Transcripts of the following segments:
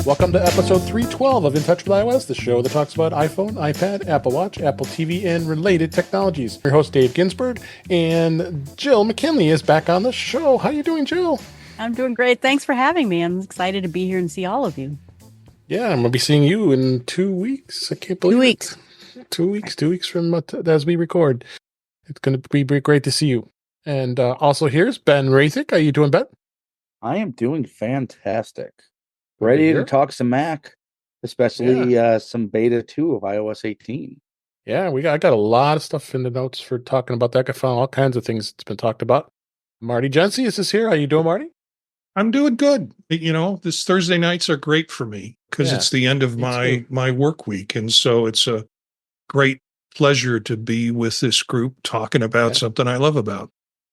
Welcome to episode 312 of In Touch with iOS, the show that talks about iPhone, iPad, Apple Watch, Apple TV, and related technologies. Your host, Dave Ginsburg, and Jill McKinley is back on the show. How you doing, Jill? I'm doing great. Thanks for having me. I'm excited to be here and see all of you. Yeah, I'm going to be seeing you in 2 weeks. I can't believe 2 weeks. it. 2 weeks. 2 weeks from as we record. It's going to be great to see you. And also here's Ben Roethig. How you doing, Ben? I am doing fantastic. Ready to talk some Mac, especially some beta 2 of iOS 18. Yeah, I got a lot of stuff in the notes for talking about that. I found all kinds of things that's been talked about. Marty Jencius is here. How you doing, Marty? I'm doing good. You know, this Thursday nights are great for me because it's the end of my work week. And so it's a great pleasure to be with this group talking about something I love about.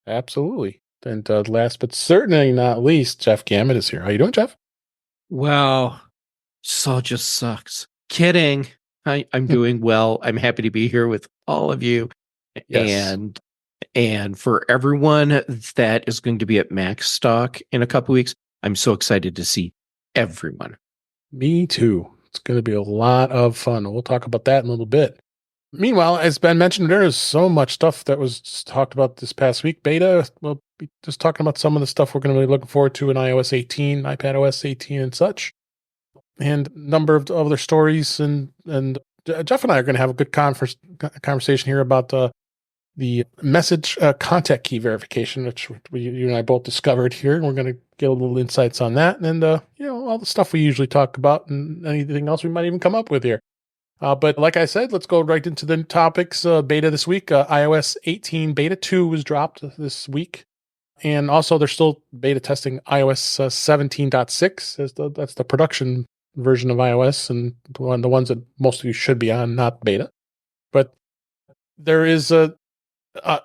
Absolutely. And last but certainly not least, Jeff Gamet is here. How you doing, Jeff? Well, this all just sucks. Kidding. I'm doing well. I'm happy to be here with all of you. Yes. And for everyone that is going to be at Macstock in a couple weeks, I'm so excited to see everyone. Me too. It's going to be a lot of fun. We'll talk about that in a little bit. Meanwhile, as Ben mentioned, there is so much stuff that was talked about this past week. Beta, we'll be just talking about some of the stuff we're going to be looking forward to in iOS 18, iPadOS 18 and such. And a number of other stories. And Jeff and I are going to have a good conversation here about the message contact key verification, which you and I both discovered here. And we're going to get a little insights on that. And, all the stuff we usually talk about and anything else we might even come up with here. But like I said, let's go right into the topics. Beta this week, iOS 18 Beta 2 was dropped this week. And also they're still beta testing iOS 17.6. That's the production version of iOS and the ones that most of you should be on, not beta. But there is a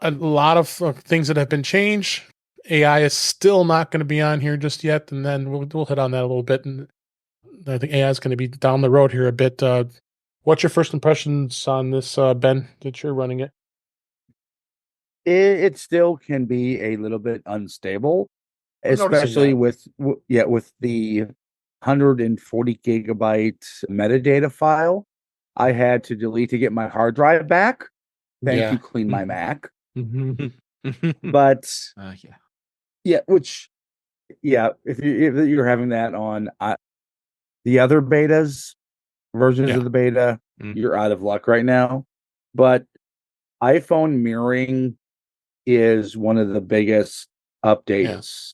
lot of things that have been changed. AI is still not going to be on here just yet. And then we'll hit on that a little bit. And I think AI is going to be down the road here a bit. What's your first impressions on this, Ben, that you're running it? It still can be a little bit unstable, especially with the 140 gigabyte metadata file. I had to delete to get my hard drive back. Thank you, Clean My Mac. But if you're having that on the other betas, versions of the beta, you're out of luck right now. But iPhone mirroring is one of the biggest updates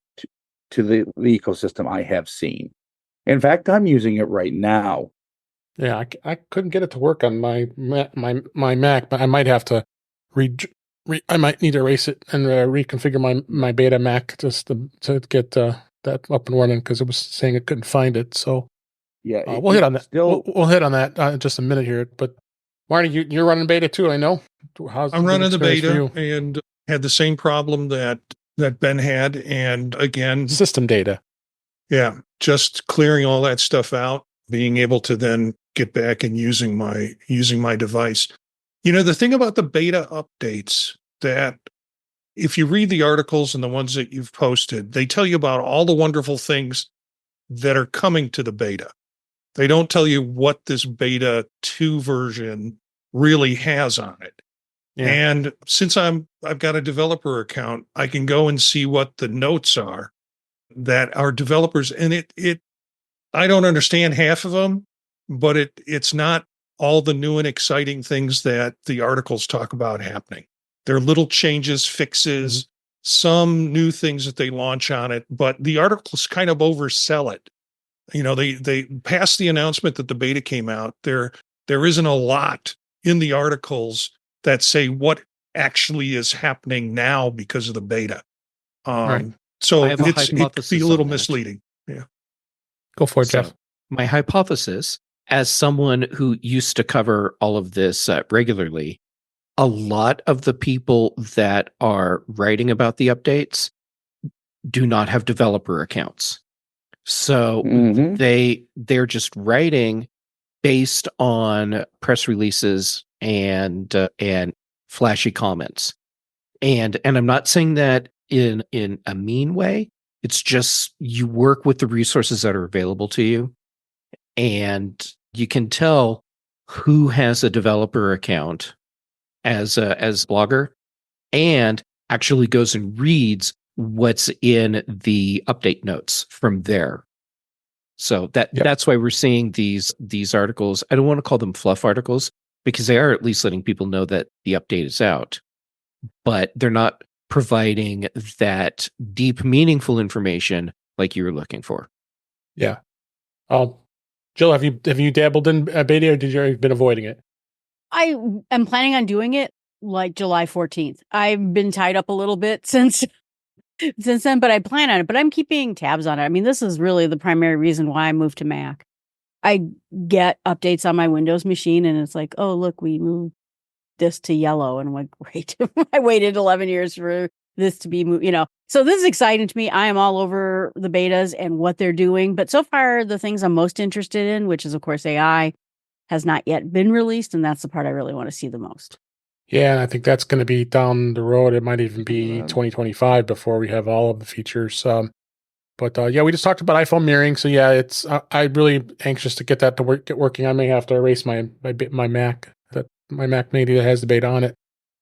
to the ecosystem I have seen. In fact, I'm using it right now. Yeah, I couldn't get it to work on my Mac, but I might have to I might need to erase it and reconfigure my beta Mac just to get that up and running because it was saying it couldn't find it. So we'll hit on that. We'll hit on that in just a minute here. But Marty, you're running beta too, I know. I'm running the beta and had the same problem that Ben had, and again, system data. Yeah, just clearing all that stuff out, being able to then get back and using my device. You know, the thing about the beta updates that if you read the articles and the ones that you've posted, they tell you about all the wonderful things that are coming to the beta. They don't tell you what this beta 2 version really has on it. Yeah. And since I've got a developer account, I can go and see what the notes are that our developers, and I don't understand half of them, but it's not all the new and exciting things that the articles talk about happening. There are little changes, fixes, some new things that they launch on it, but the articles kind of oversell it. You know, they passed the announcement that the beta came out. There isn't a lot in the articles that say what actually is happening now because of the beta. Right. So it could be a little misleading. Yeah. Go for it, Jeff. My hypothesis, as someone who used to cover all of this regularly, a lot of the people that are writing about the updates do not have developer accounts. So they're just writing based on press releases and flashy comments. And I'm not saying that in a mean way. It's just you work with the resources that are available to you. and you can tell who has a developer account as blogger, and actually goes and reads what's in the update notes from there. So that's why we're seeing these articles. I don't want to call them fluff articles because they are at least letting people know that the update is out, but they're not providing that deep, meaningful information like you were looking for. Yeah. Jill, have you dabbled in beta, or did you been avoiding it? I am planning on doing it like July 14th. I've been tied up a little bit since then, but I plan on it. But I'm keeping tabs on it. I mean, this is really the primary reason why I moved to Mac. I get updates on my Windows machine, and it's like, oh, look, we moved this to yellow. And I'm like, great. I waited 11 years for this to be moved, So this is exciting to me. I am all over the betas and what they're doing. But so far, the things I'm most interested in, which is, of course, AI, has not yet been released. And that's the part I really want to see the most. Yeah, and I think that's going to be down the road. It might even be 2025 before we have all of the features. But we just talked about iPhone mirroring. So yeah, it's I'm really anxious to get that to get working. I may have to erase my Mac, my Mac Mini that has the beta on it,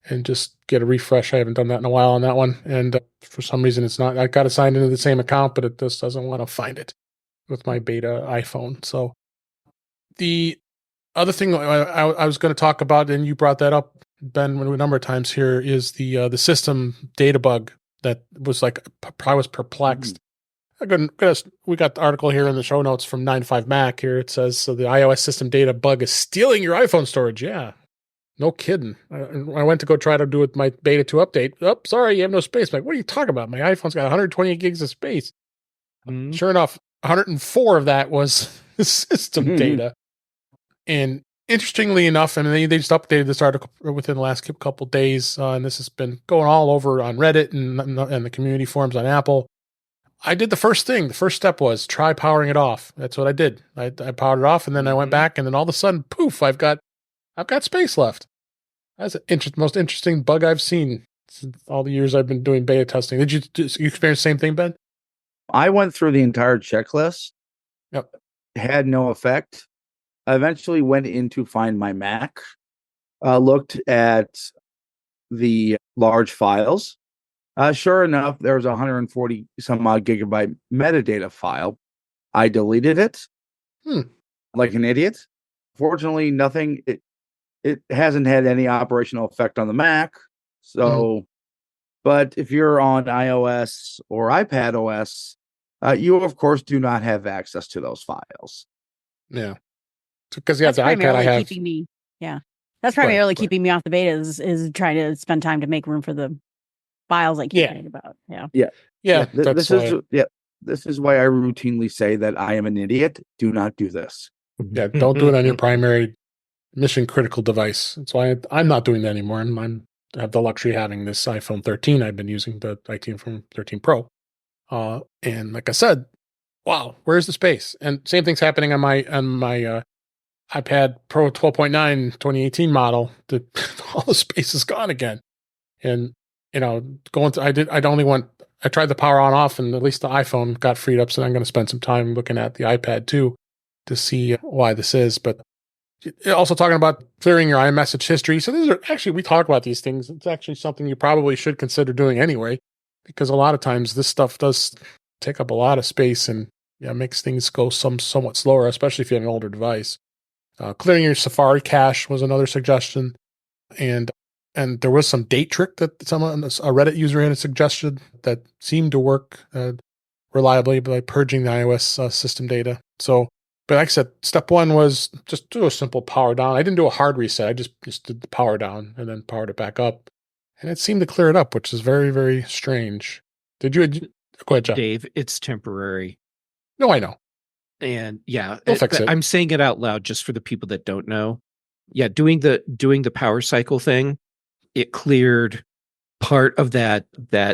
and just get a refresh. I haven't done that in a while on that one, and for some reason it's not. I got it signed into the same account, but it just doesn't want to find it with my beta iPhone. So the other thing I was going to talk about, and you brought that up, Ben, a number of times here, is the system data bug that was like, I was perplexed. We got the article here in the show notes from 9to5Mac here. It says, so the iOS system data bug is stealing your iPhone storage. Yeah, no kidding. I went to go try to do it my beta 2 update. Oh, sorry, you have no space. I'm like, what are you talking about? My iPhone's got 128 gigs of space. Sure enough, 104 of that was system data. And interestingly enough, I mean, they just updated this article within the last couple of days, and this has been going all over on Reddit and the community forums on Apple. I did the first thing. The first step was try powering it off. That's what I did. I powered it off, and then I went back, and then all of a sudden, poof! I've got space left. That's the most interesting bug I've seen since all the years I've been doing beta testing. Did you experience the same thing, Ben? I went through the entire checklist. Yep. Had no effect. I eventually went in to find my Mac, looked at the large files. Sure enough, there was a 140 some odd gigabyte metadata file. I deleted it like an idiot. Fortunately, nothing. It hasn't had any operational effect on the Mac. So, but if you're on iOS or iPadOS, you of course do not have access to those files. Yeah. Because the iPad I have. That's primarily keeping me off the betas is trying to spend time to make room for the files I keep writing about. This is why I routinely say that I am an idiot. Do not do this. Yeah, don't do it on your primary mission critical device. That's why I'm not doing that anymore. I have the luxury of having this iPhone 13. I've been using the iPhone 13 Pro. And like I said, wow, where's the space? And same thing's happening on my iPad Pro 12.9 2018 model. All the space is gone again. And I tried the power on off, and at least the iPhone got freed up. So I'm going to spend some time looking at the iPad too to see why this is. But also talking about clearing your iMessage history. So these are actually, we talk about these things. It's actually something you probably should consider doing anyway, because a lot of times this stuff does take up a lot of space and makes things go somewhat slower, especially if you have an older device. Clearing your Safari cache was another suggestion. And there was some date trick that a Reddit user had a suggestion that seemed to work reliably by purging the iOS system data. So, but like I said, step one was just do a simple power down. I didn't do a hard reset. I just did the power down and then powered it back up. And it seemed to clear it up, which is very, very strange. Did you? Go ahead, Jeff. Dave, it's temporary. No, I know. And We'll fix it. I'm saying it out loud just for the people that don't know. Yeah, doing the power cycle thing, it cleared part of that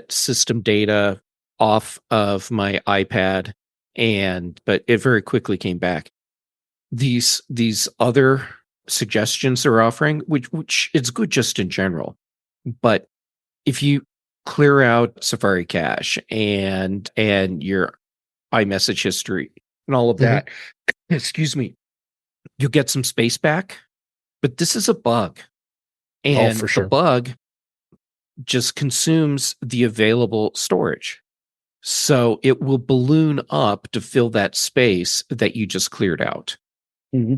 system data off of my iPad, but it very quickly came back. These other suggestions they're offering, which is good just in general, but if you clear out Safari cache and your iMessage history and all of that, excuse me, you'll get some space back, but this is a bug. And for sure. the bug just consumes the available storage. So it will balloon up to fill that space that you just cleared out. Mm-hmm.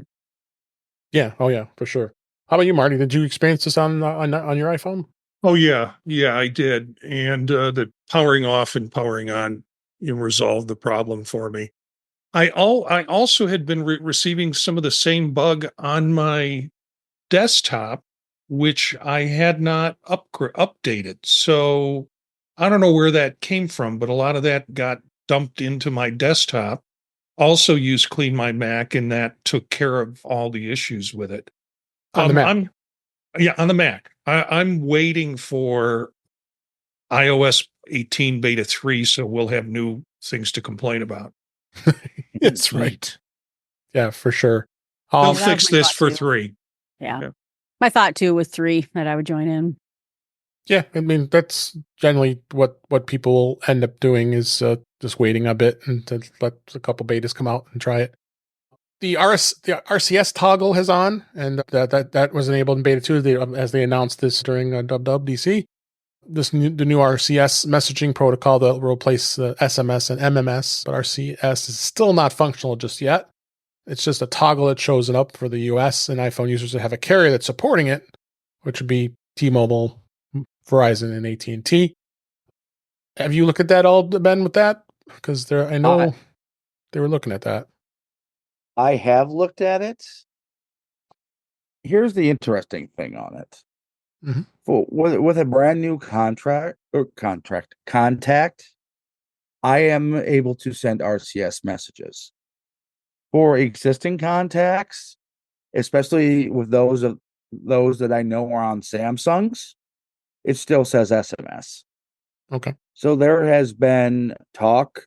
Yeah. Oh, yeah, for sure. How about you, Marty? Did you experience this on your iPhone? Oh, yeah. Yeah, I did. And the powering off and powering on resolved the problem for me. I also had been receiving some of the same bug on my desktop, which I had not updated. So I don't know where that came from, but a lot of that got dumped into my desktop. Also used Clean My Mac, and that took care of all the issues with it. On the Mac. On the Mac. I'm waiting for iOS 18 beta 3, so we'll have new things to complain about. That's right. Yeah, for sure. They'll fix this for 3. Yeah. My thought too with 3 that I would join in. Yeah, I mean, that's generally what people will end up doing is just waiting a bit and to let a couple betas come out and try it. The RCS toggle is on, and that was enabled in beta 2 as they announced this during WWDC. The new RCS messaging protocol that will replace SMS and MMS, but RCS is still not functional just yet. It's just a toggle that shows it up for the US and iPhone users that have a carrier that's supporting it, which would be T-Mobile, Verizon, and AT&T. Have you looked at that all, Ben, with that? Because I know they were looking at that. I have looked at it. Here's the interesting thing on it. Mm-hmm. With a brand new contact, I am able to send RCS messages. For existing contacts, especially with those that I know are on Samsungs, it still says SMS. Okay. So there has been talk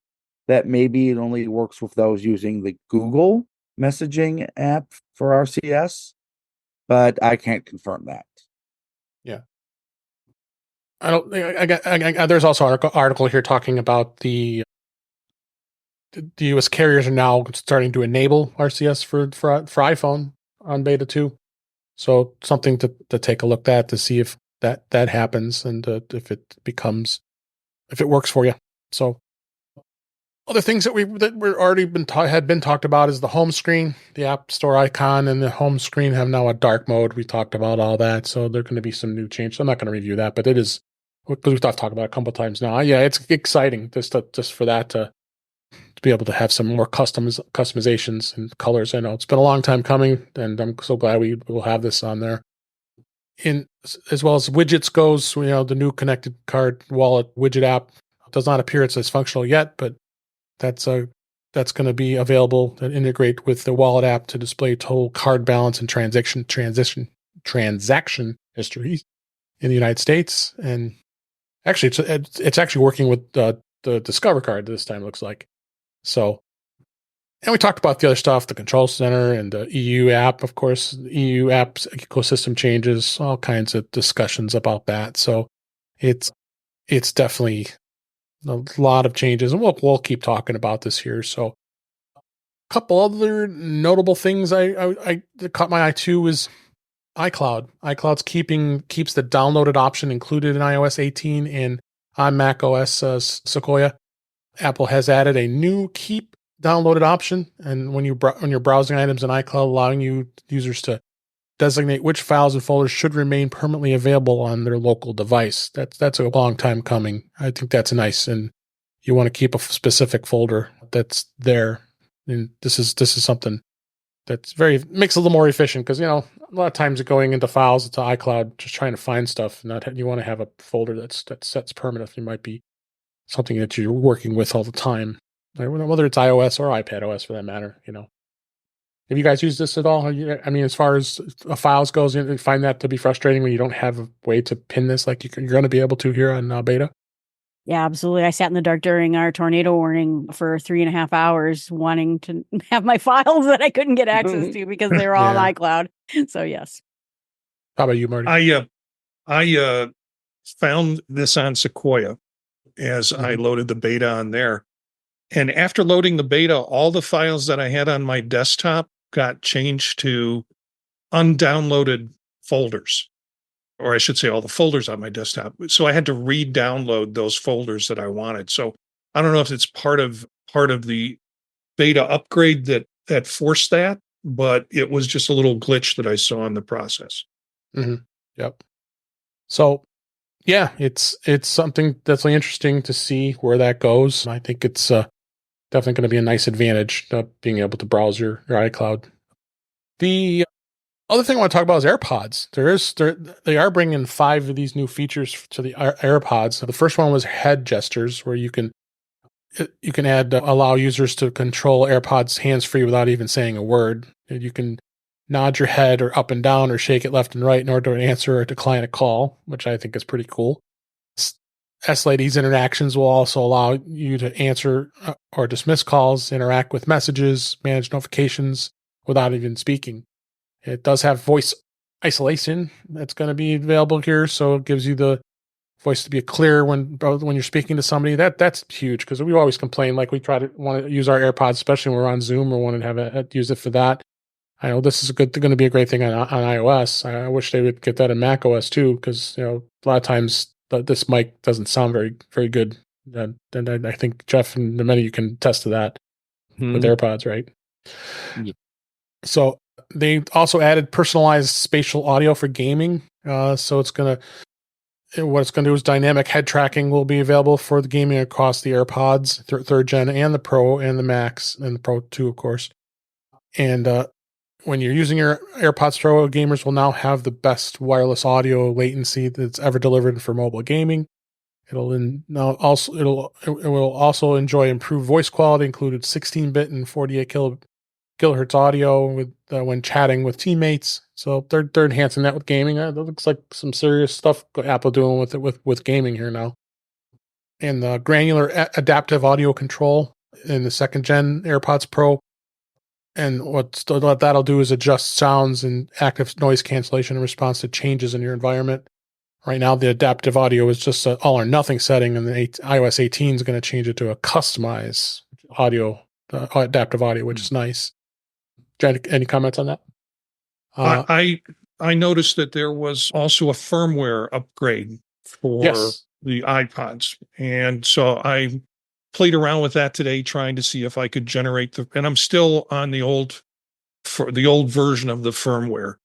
that maybe it only works with those using the Google messaging app for RCS, but I can't confirm that. Yeah. I don't. There's also an article here talking about the U.S. carriers are now starting to enable RCS for iPhone on beta 2. So something to take a look at to see if that happens and if it works for you. So other things that we're already had been talked about is the home screen. The App Store icon and the home screen have now a dark mode. We talked about all that. So there are going to be some new changes. I'm not going to review that, but it is, because we've talked about it a couple of times now. Yeah, it's exciting just for that to be able to have some more customizations and colors. I know it's been a long time coming, and I'm so glad we will have this on there. As well as widgets goes, the new connected card wallet widget app does not appear it's as functional yet, but that's going to be available and integrate with the wallet app to display total card balance and transaction histories in the United States. And actually, it's actually working with the Discover card this time, it looks like. So, and we talked about the other stuff, the control center and the EU app, of course, the EU app's ecosystem changes, all kinds of discussions about that. So it's definitely a lot of changes, and we'll keep talking about this here. So a couple other notable things I caught my eye too is iCloud. iCloud's keeps the downloaded option included in iOS 18 and on macOS Sequoia. Apple has added a new keep downloaded option, and when you're browsing items in iCloud, allowing users to designate which files and folders should remain permanently available on their local device. That's a long time coming. I think that's nice, and you want to keep a specific folder that's there. And this is something that's makes it a little more efficient, because a lot of times going into files into iCloud just trying to find stuff. You want to have a folder that's sets permanent. It might be something that you're working with all the time, whether it's iOS or iPadOS for that matter. Have you guys used this at all? I mean, as far as files goes, you find that to be frustrating when you don't have a way to pin this like you're going to be able to here on beta? Yeah, absolutely. I sat in the dark during our tornado warning for 3.5 hours wanting to have my files that I couldn't get access to because they were all on iCloud. So, yes. How about you, Marty? I found this on Sequoia as I loaded the beta on there. And after loading the beta, all the files that I had on my desktop got changed to undownloaded folders, or I should say all the folders on my desktop. So I had to re-download those folders that I wanted. So I don't know if it's part of the beta upgrade that forced that, but it was just a little glitch that I saw in the process. Mm-hmm. Yep. So yeah, it's something that's really interesting to see where that goes. I think it's definitely going to be a nice advantage being able to browse your iCloud. The other thing I want to talk about is AirPods. They are bringing 5 of these new features to the AirPods. So the first one was head gestures, where you can allow users to control AirPods hands-free without even saying a word. You can nod your head or up and down or shake it left and right in order to answer or decline a call, which I think is pretty cool. S-Ladies interactions will also allow you to answer or dismiss calls, interact with messages, manage notifications without even speaking. It does have voice isolation that's going to be available here, so it gives you the voice to be clear when you're speaking to somebody. That's huge, because we always complain, like we want to use our AirPods, especially when we're on Zoom, or want to use it for that. I know this is going to be a great thing on iOS. I wish they would get that in macOS too, because a lot of times this mic doesn't sound very, very good. And I think Jeff and many of you can attest to that with AirPods, right? Yeah. So they also added personalized spatial audio for gaming. So what it's going to do is dynamic head tracking will be available for the gaming across the AirPods, third gen, and the Pro, and the Max, and the Pro 2, of course. And when you're using your AirPods Pro, gamers will now have the best wireless audio latency that's ever delivered for mobile gaming. It will also enjoy improved voice quality, included 16-bit and 48 kilohertz audio when chatting with teammates. So they're enhancing that with gaming. That looks like some serious stuff Apple doing with gaming here now. And the granular adaptive audio control in the second gen AirPods Pro. And what that'll do is adjust sounds and active noise cancellation in response to changes in your environment. Right now, the adaptive audio is just an all or nothing setting, and the iOS 18 is going to change it to a customized audio, adaptive audio, which is nice. Any comments on that? I noticed that there was also a firmware upgrade for the iPods, and so I played around with that today, trying to see if I could generate and I'm still on the old version of the firmware.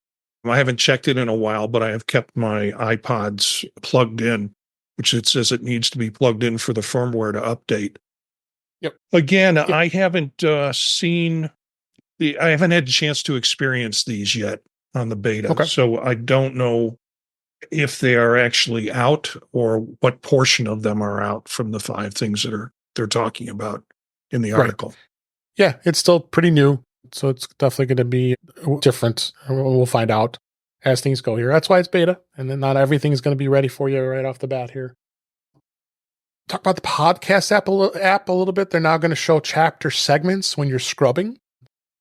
I haven't checked it in a while, but I have kept my iPods plugged in, which it says it needs to be plugged in for the firmware to update. Yep. Again, yep. I haven't I haven't had a chance to experience these yet on the beta. Okay. So I don't know if they are actually out or what portion of them are out from the 5 things that they're talking about in the article. Right. Yeah, it's still pretty new, so it's definitely going to be different. We'll find out as things go here. That's why it's beta, and then not everything is going to be ready for you right off the bat here. Talk about the podcast app a little bit. They're now going to show chapter segments when you're scrubbing.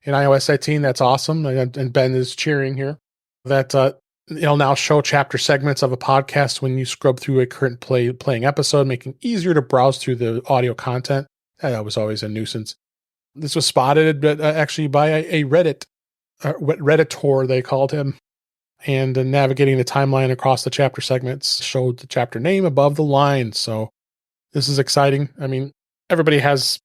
In iOS 18, that's awesome, and Ben is cheering here. That it'll now show chapter segments of a podcast when you scrub through a current playing episode, making it easier to browse through the audio content. That was always a nuisance. This was spotted actually by a Redditor, they called him, and navigating the timeline across the chapter segments showed the chapter name above the line. So this is exciting. I mean, everybody has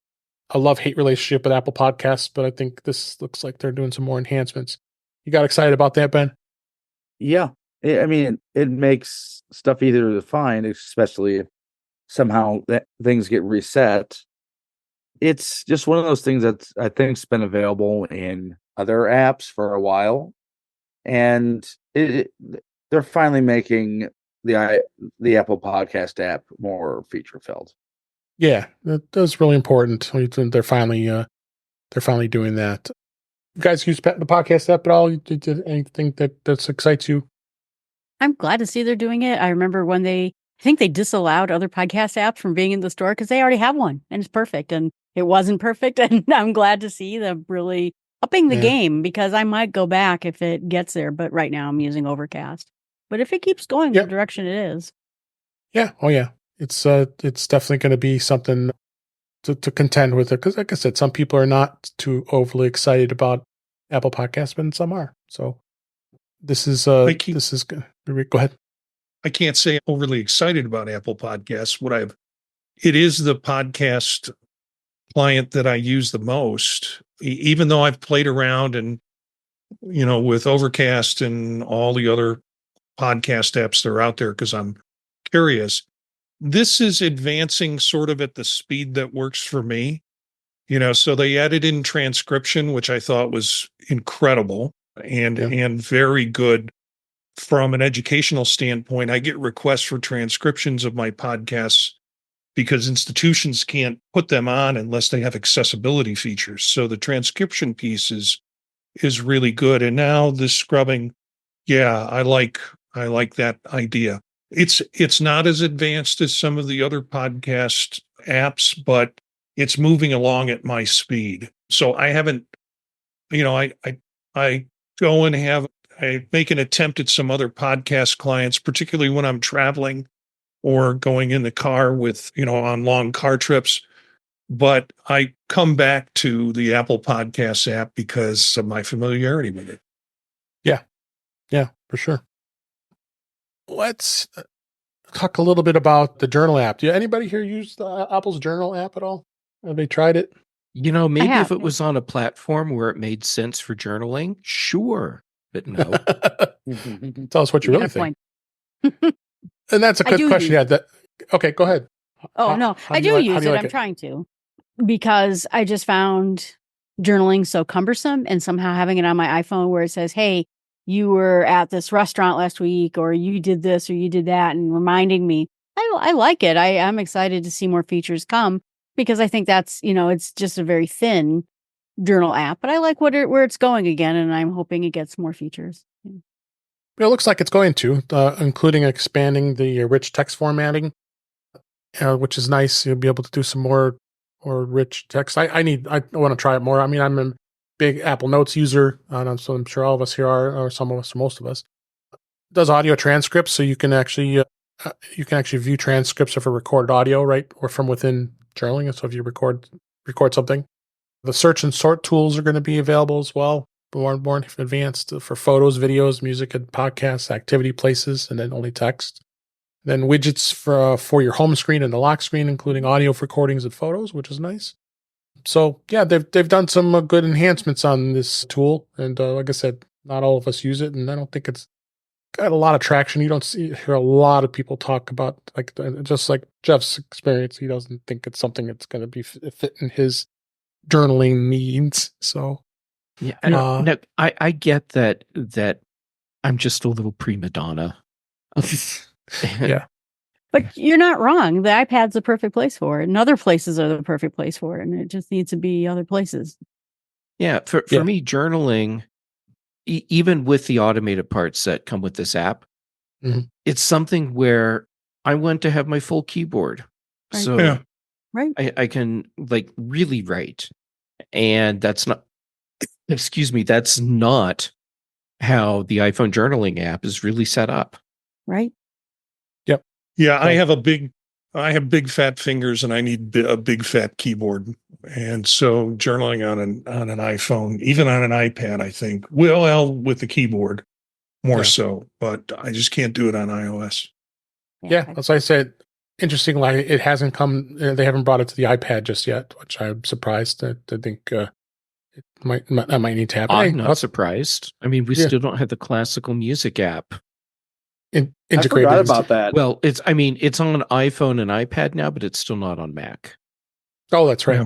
a love-hate relationship with Apple Podcasts, but I think this looks like they're doing some more enhancements. You got excited about that, Ben? Yeah. I mean, it makes stuff easier to find, especially if somehow things get reset. It's just one of those things that I think's been available in other apps for a while, and they're finally making the Apple Podcast app more feature filled. Yeah, that's really important. They're finally doing that. You guys use the podcast app at all? Did anything that excites you? I'm glad to see they're doing it. I remember when I think they disallowed other podcast apps from being in the store because they already have one and it's perfect, and it wasn't perfect. And I'm glad to see them really upping the game, because I might go back if it gets there. But right now I'm using Overcast. But if it keeps going the direction it is. Yeah. Oh yeah. It's definitely going to be something to contend with it, because like I said, some people are not too overly excited about Apple Podcasts, but some are. So this is good. Go ahead. I can't say overly excited about Apple Podcasts. It is the podcast client that I use the most, even though I've played around and, with Overcast and all the other podcast apps that are out there, because I'm curious. This is advancing sort of at the speed that works for me. So they added in transcription, which I thought was incredible and very good from an educational standpoint. I get requests for transcriptions of my podcasts because institutions can't put them on unless they have accessibility features. So the transcription piece is really good. And now this scrubbing, I like that idea. It's not as advanced as some of the other podcast apps, but it's moving along at my speed. So I haven't, I go and I make an attempt at some other podcast clients, particularly when I'm traveling or going in the car with, on long car trips. But I come back to the Apple Podcasts app because of my familiarity with it. Yeah, for sure. Let's talk a little bit about the Journal app. Do anybody here use the Apple's Journal app at all? Have they tried it? Maybe if it was on a platform where it made sense for journaling, sure, but no. Tell us what you really think. And that's a good question. Okay, go ahead. Oh, no, I do use it. I'm trying to, because I just found journaling so cumbersome, and somehow having it on my iPhone where it says, hey, you were at this restaurant last week, or you did this, or you did that, and reminding me, I like it. I'm excited to see more features come, because I think that's, it's just a very thin journal app, but I like where it's going again, and I'm hoping it gets more features. It looks like it's going to, including expanding the rich text formatting, which is nice. You'll be able to do some more rich text. I want to try it more. I mean, I'm a big Apple Notes user, so I'm sure all of us here are, or some of us, or most of us. It does audio transcripts, so you can actually view transcripts of a recorded audio, right, or from within journaling. So if you record something, the search and sort tools are going to be available as well. More advanced for photos, videos, music, and podcasts, activity places, and then only text. Then widgets for your home screen and the lock screen, including audio recordings and photos, which is nice. So yeah, they've done some good enhancements on this tool, and like I said, not all of us use it, and I don't think it's got a lot of traction. You don't hear a lot of people talk about, just like Jeff's experience. He doesn't think it's something that's going to be fit in his journaling needs. So. Yeah, I get that I'm just a little prima donna. Yeah. But you're not wrong. The iPad's the perfect place for it, and other places are the perfect place for it, and it just needs to be other places. Yeah, for me, journaling, even with the automated parts that come with this app, it's something where I want to have my full keyboard. Right. So right. I can really write, and that's not. Excuse me, that's not how the iPhone journaling app is really set up. Right. Yep. Yeah, I have big fat fingers, and I need a big fat keyboard. And so journaling on an iPhone, even on an iPad, I think, with the keyboard more so, but I just can't do it on iOS. Yeah, as I said, interestingly, it hasn't come. They haven't brought it to the iPad just yet, which I'm surprised. I think. That might need to happen. I'm not surprised. I mean, we still don't have the classical music app I integrated. forgot about that. Well, it's on iPhone and iPad now, but it's still not on Mac. Oh, that's right. Yeah.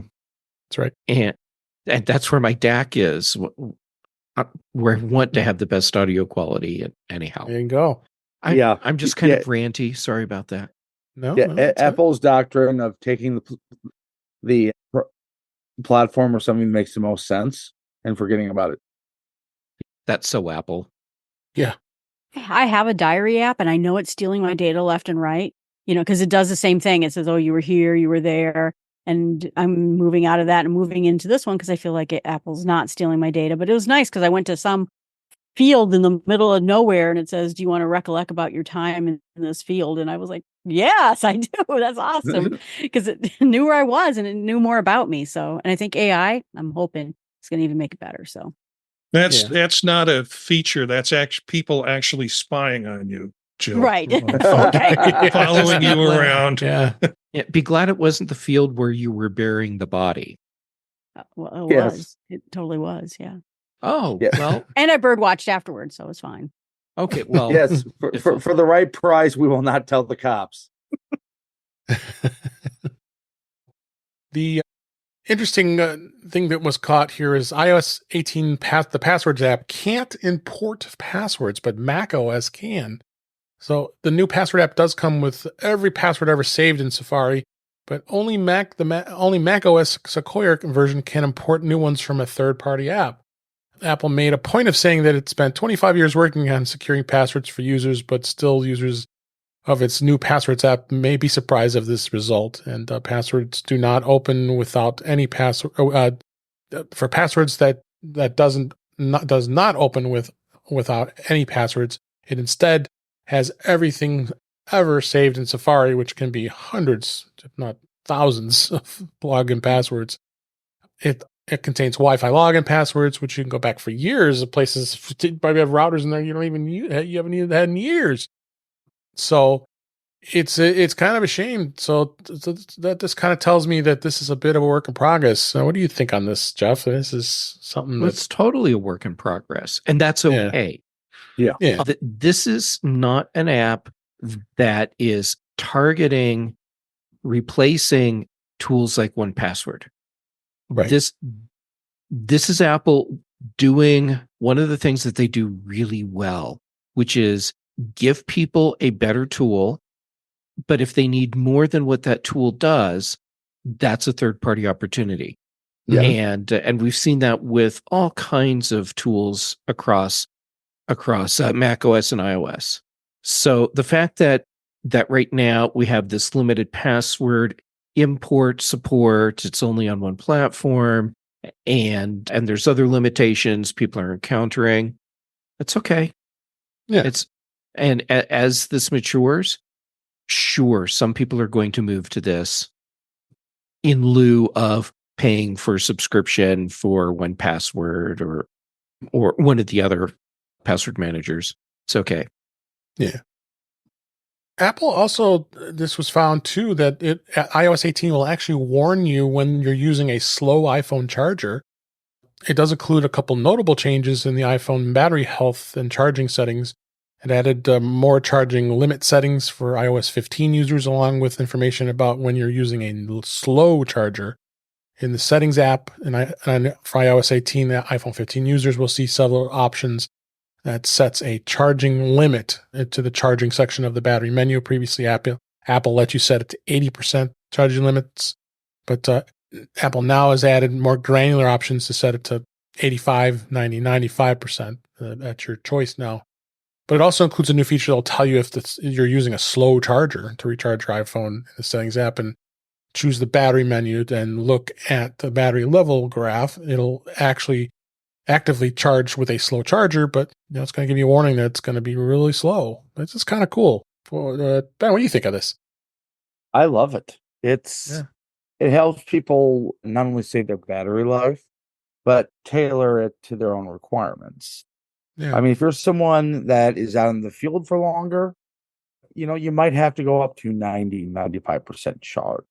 That's right. And that's where my DAC is, where I want to have the best audio quality. Anyhow, There you go. I'm just kind of ranty. Sorry about that. No, Apple's doctrine of taking the platform or something that makes the most sense and forgetting about it. That's so Apple. Yeah. I have a diary app, and I know it's stealing my data left and right, because it does the same thing. It says, oh, you were here, you were there. And I'm moving out of that and moving into this one because I feel like Apple's not stealing my data. But it was nice because I went to some field in the middle of nowhere, and it says, do you want to recollect about your time in this field? And I was like, Yes, I do. That's awesome because it knew where I was and it knew more about me. So, and I think AI, I'm hoping it's going to even make it better. So That's not a feature. That's people actually spying on you, Jill. right. Okay. Following you around. Yeah. Be glad it wasn't the field where you were burying the body. Well, it was. It totally was. Yeah. Oh, Yeah. well, And I bird watched afterwards, so it's fine. okay. Well, Yes, for the right price, we will not tell the cops. The interesting thing that was caught here is iOS 18 the Passwords app can't import passwords, but macOS can. So the new password app does come with every password ever saved in Safari, but only only macOS Sequoia version can import new ones from a third-party app. Apple made a point of saying that it spent 25 years working on securing passwords for users, but still users of its new Passwords app may be surprised of this result. And passwords do not open without any password. For passwords that does not open without any passwords, it instead has everything ever saved in Safari, which can be hundreds, if not thousands, of login passwords. It contains Wi-Fi login passwords, which you can go back for years of places. Probably have routers in there you haven't even had in years. So it's kind of a shame. So that just kind of tells me that this is a bit of a work in progress. So what do you think on this, Jeff? This is something it's totally a work in progress, and that's okay. Yeah. This is not an app that is replacing tools like 1Password. Right. This is Apple doing one of the things that they do really well, which is give people a better tool. But if they need more than what that tool does, that's a third-party opportunity. Yeah. And we've seen that with all kinds of tools across Mac OS and iOS. So the fact that right now we have this limited password import support, it's only on one platform, and there's other limitations people are encountering, that's okay. Yeah. And as this matures, sure, some people are going to move to this in lieu of paying for subscription for 1Password or one of the other password managers. It's okay. Yeah. Apple also, this was found too, that iOS 18 will actually warn you when you're using a slow iPhone charger. It does include a couple notable changes in the iPhone battery health and charging settings. It added more charging limit settings for iOS 15 users, along with information about when you're using a slow charger. In the settings app, and for iOS 18, the iPhone 15 users will see several options that sets a charging limit to the charging section of the battery menu. Previously, Apple let you set it to 80% charging limits, but Apple now has added more granular options to set it to 85, 90, 95%. That's your choice now. But it also includes a new feature that will tell you if you're using a slow charger to recharge your iPhone in the settings app, and choose the battery menu and look at the battery level graph. It'll actually actively charge with a slow charger, but it's going to give you a warning that it's going to be really slow. It's just kind of cool. Ben, what do you think of this? I love it. It helps people not only save their battery life, but tailor it to their own requirements. Yeah. I mean, if you're someone that is out in the field for longer, you might have to go up to 90, 95% charge.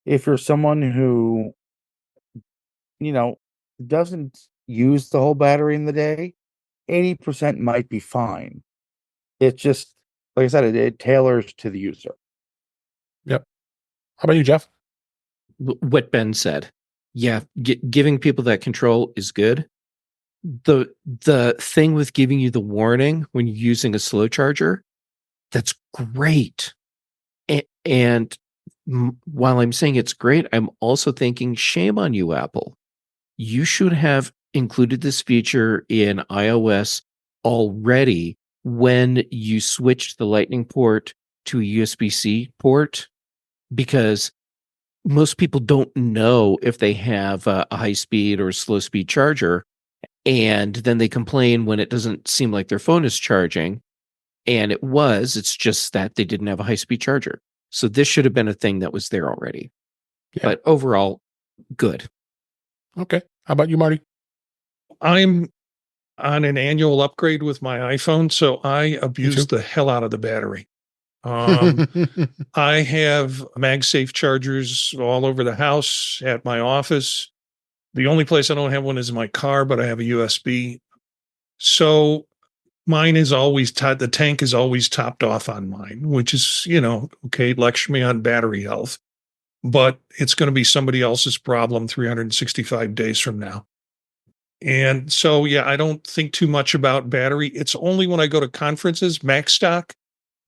If you're someone who, doesn't use the whole battery in the day, 80% might be fine. It's just, like I said, it tailors to the user. Yep. How about you, Jeff? What Ben said. Yeah, giving people that control is good. The thing with giving you the warning when you're using a slow charger, that's great. And while I'm saying it's great, I'm also thinking, shame on you, Apple. You should have included this feature in iOS already when you switched the Lightning port to a USB-C port, because most people don't know if they have a high-speed or slow-speed charger, and then they complain when it doesn't seem like their phone is charging. And it's just that they didn't have a high-speed charger. So this should have been a thing that was there already. Yeah. But overall, good. Okay. How about you, Marty? I'm on an annual upgrade with my iPhone, so I abuse the hell out of the battery. I have MagSafe chargers all over the house, at my office. The only place I don't have one is in my car, but I have a USB. So mine is always the tank is always topped off on mine, which is, okay, lecture me on battery health, but it's going to be somebody else's problem 365 days from now. And so, yeah, I don't think too much about battery. It's only when I go to conferences, MacStock,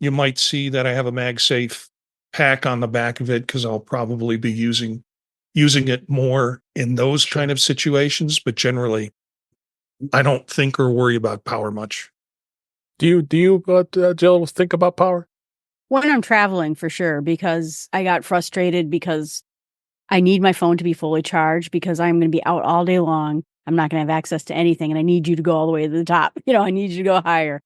you might see that I have a MagSafe pack on the back of it because I'll probably be using it more in those kind of situations. But generally, I don't think or worry about power much. Do you, Jill, think about power? When I'm traveling, for sure, because I got frustrated because I need my phone to be fully charged because I'm going to be out all day long. I'm not going to have access to anything, and I need you to go all the way to the top. I need you to go higher.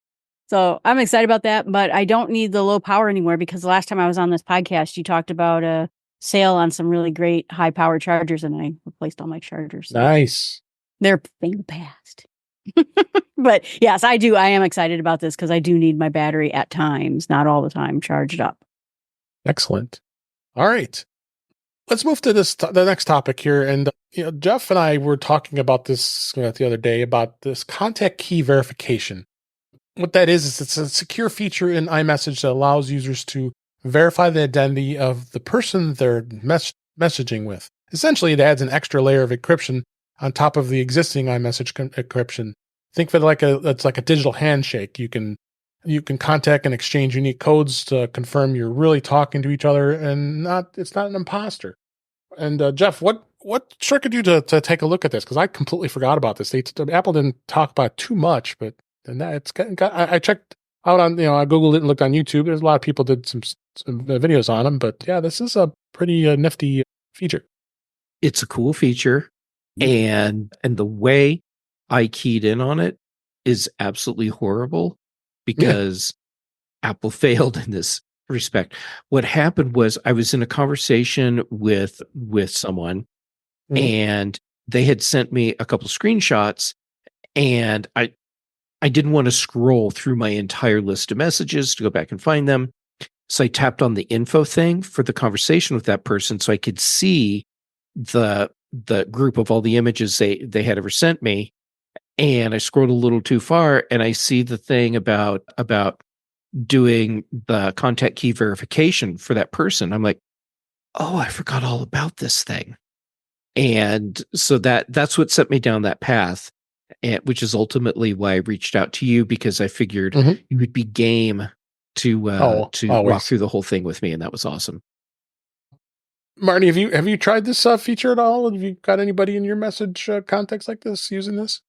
So I'm excited about that, but I don't need the low power anymore because the last time I was on this podcast, you talked about a sale on some really great high power chargers, and I replaced all my chargers. So Nice. they're in the past. But yes, I do. I am excited about this because I do need my battery at times, not all the time, charged up. Excellent. All right. Let's move to the next topic here. And Jeff and I were talking about this the other day about this contact key verification. What that is it's a secure feature in iMessage that allows users to verify the identity of the person they're messaging with. Essentially, it adds an extra layer of encryption on top of the existing iMessage encryption. Think of it it's like a digital handshake. You can contact and exchange unique codes to confirm you're really talking to each other and it's not an imposter. And Jeff, what triggered you to take a look at this? Because I completely forgot about this. Apple didn't talk about it too much, but I checked out on I googled it and looked on YouTube. There's a lot of people did some videos on them, but yeah, this is a pretty nifty feature. It's a cool feature, and the way I keyed in on it is absolutely horrible because Apple failed in this respect. What happened was I was in a conversation with someone, and they had sent me a couple of screenshots, and I didn't want to scroll through my entire list of messages to go back and find them. So I tapped on the info thing for the conversation with that person so I could see the group of all the images they had ever sent me. And I scrolled a little too far and I see the thing about doing the contact key verification for that person. I'm like, oh, I forgot all about this thing. And so that's what set me down that path. Which is ultimately why I reached out to you because I figured you would be game to walk through the whole thing with me, and that was awesome. Marty, have you tried this feature at all? Have you got anybody in your message context like this using this?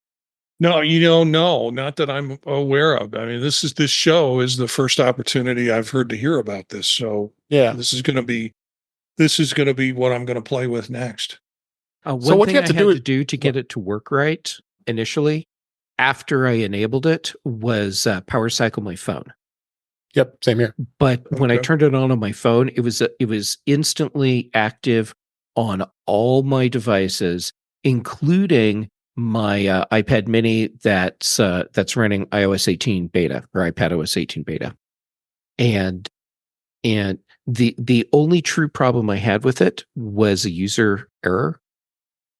No, no, not that I'm aware of. I mean, this show is the first opportunity I've heard to hear about this. So yeah, this is going to be what I'm going to play with next. So what you have to do to get it to work right initially, after I enabled it, was power cycle my phone. Yep, same here. But when I turned it on my phone, it was instantly active on all my devices, including my iPad Mini that's running iOS 18 beta or iPadOS 18 beta, and the only true problem I had with it was a user error,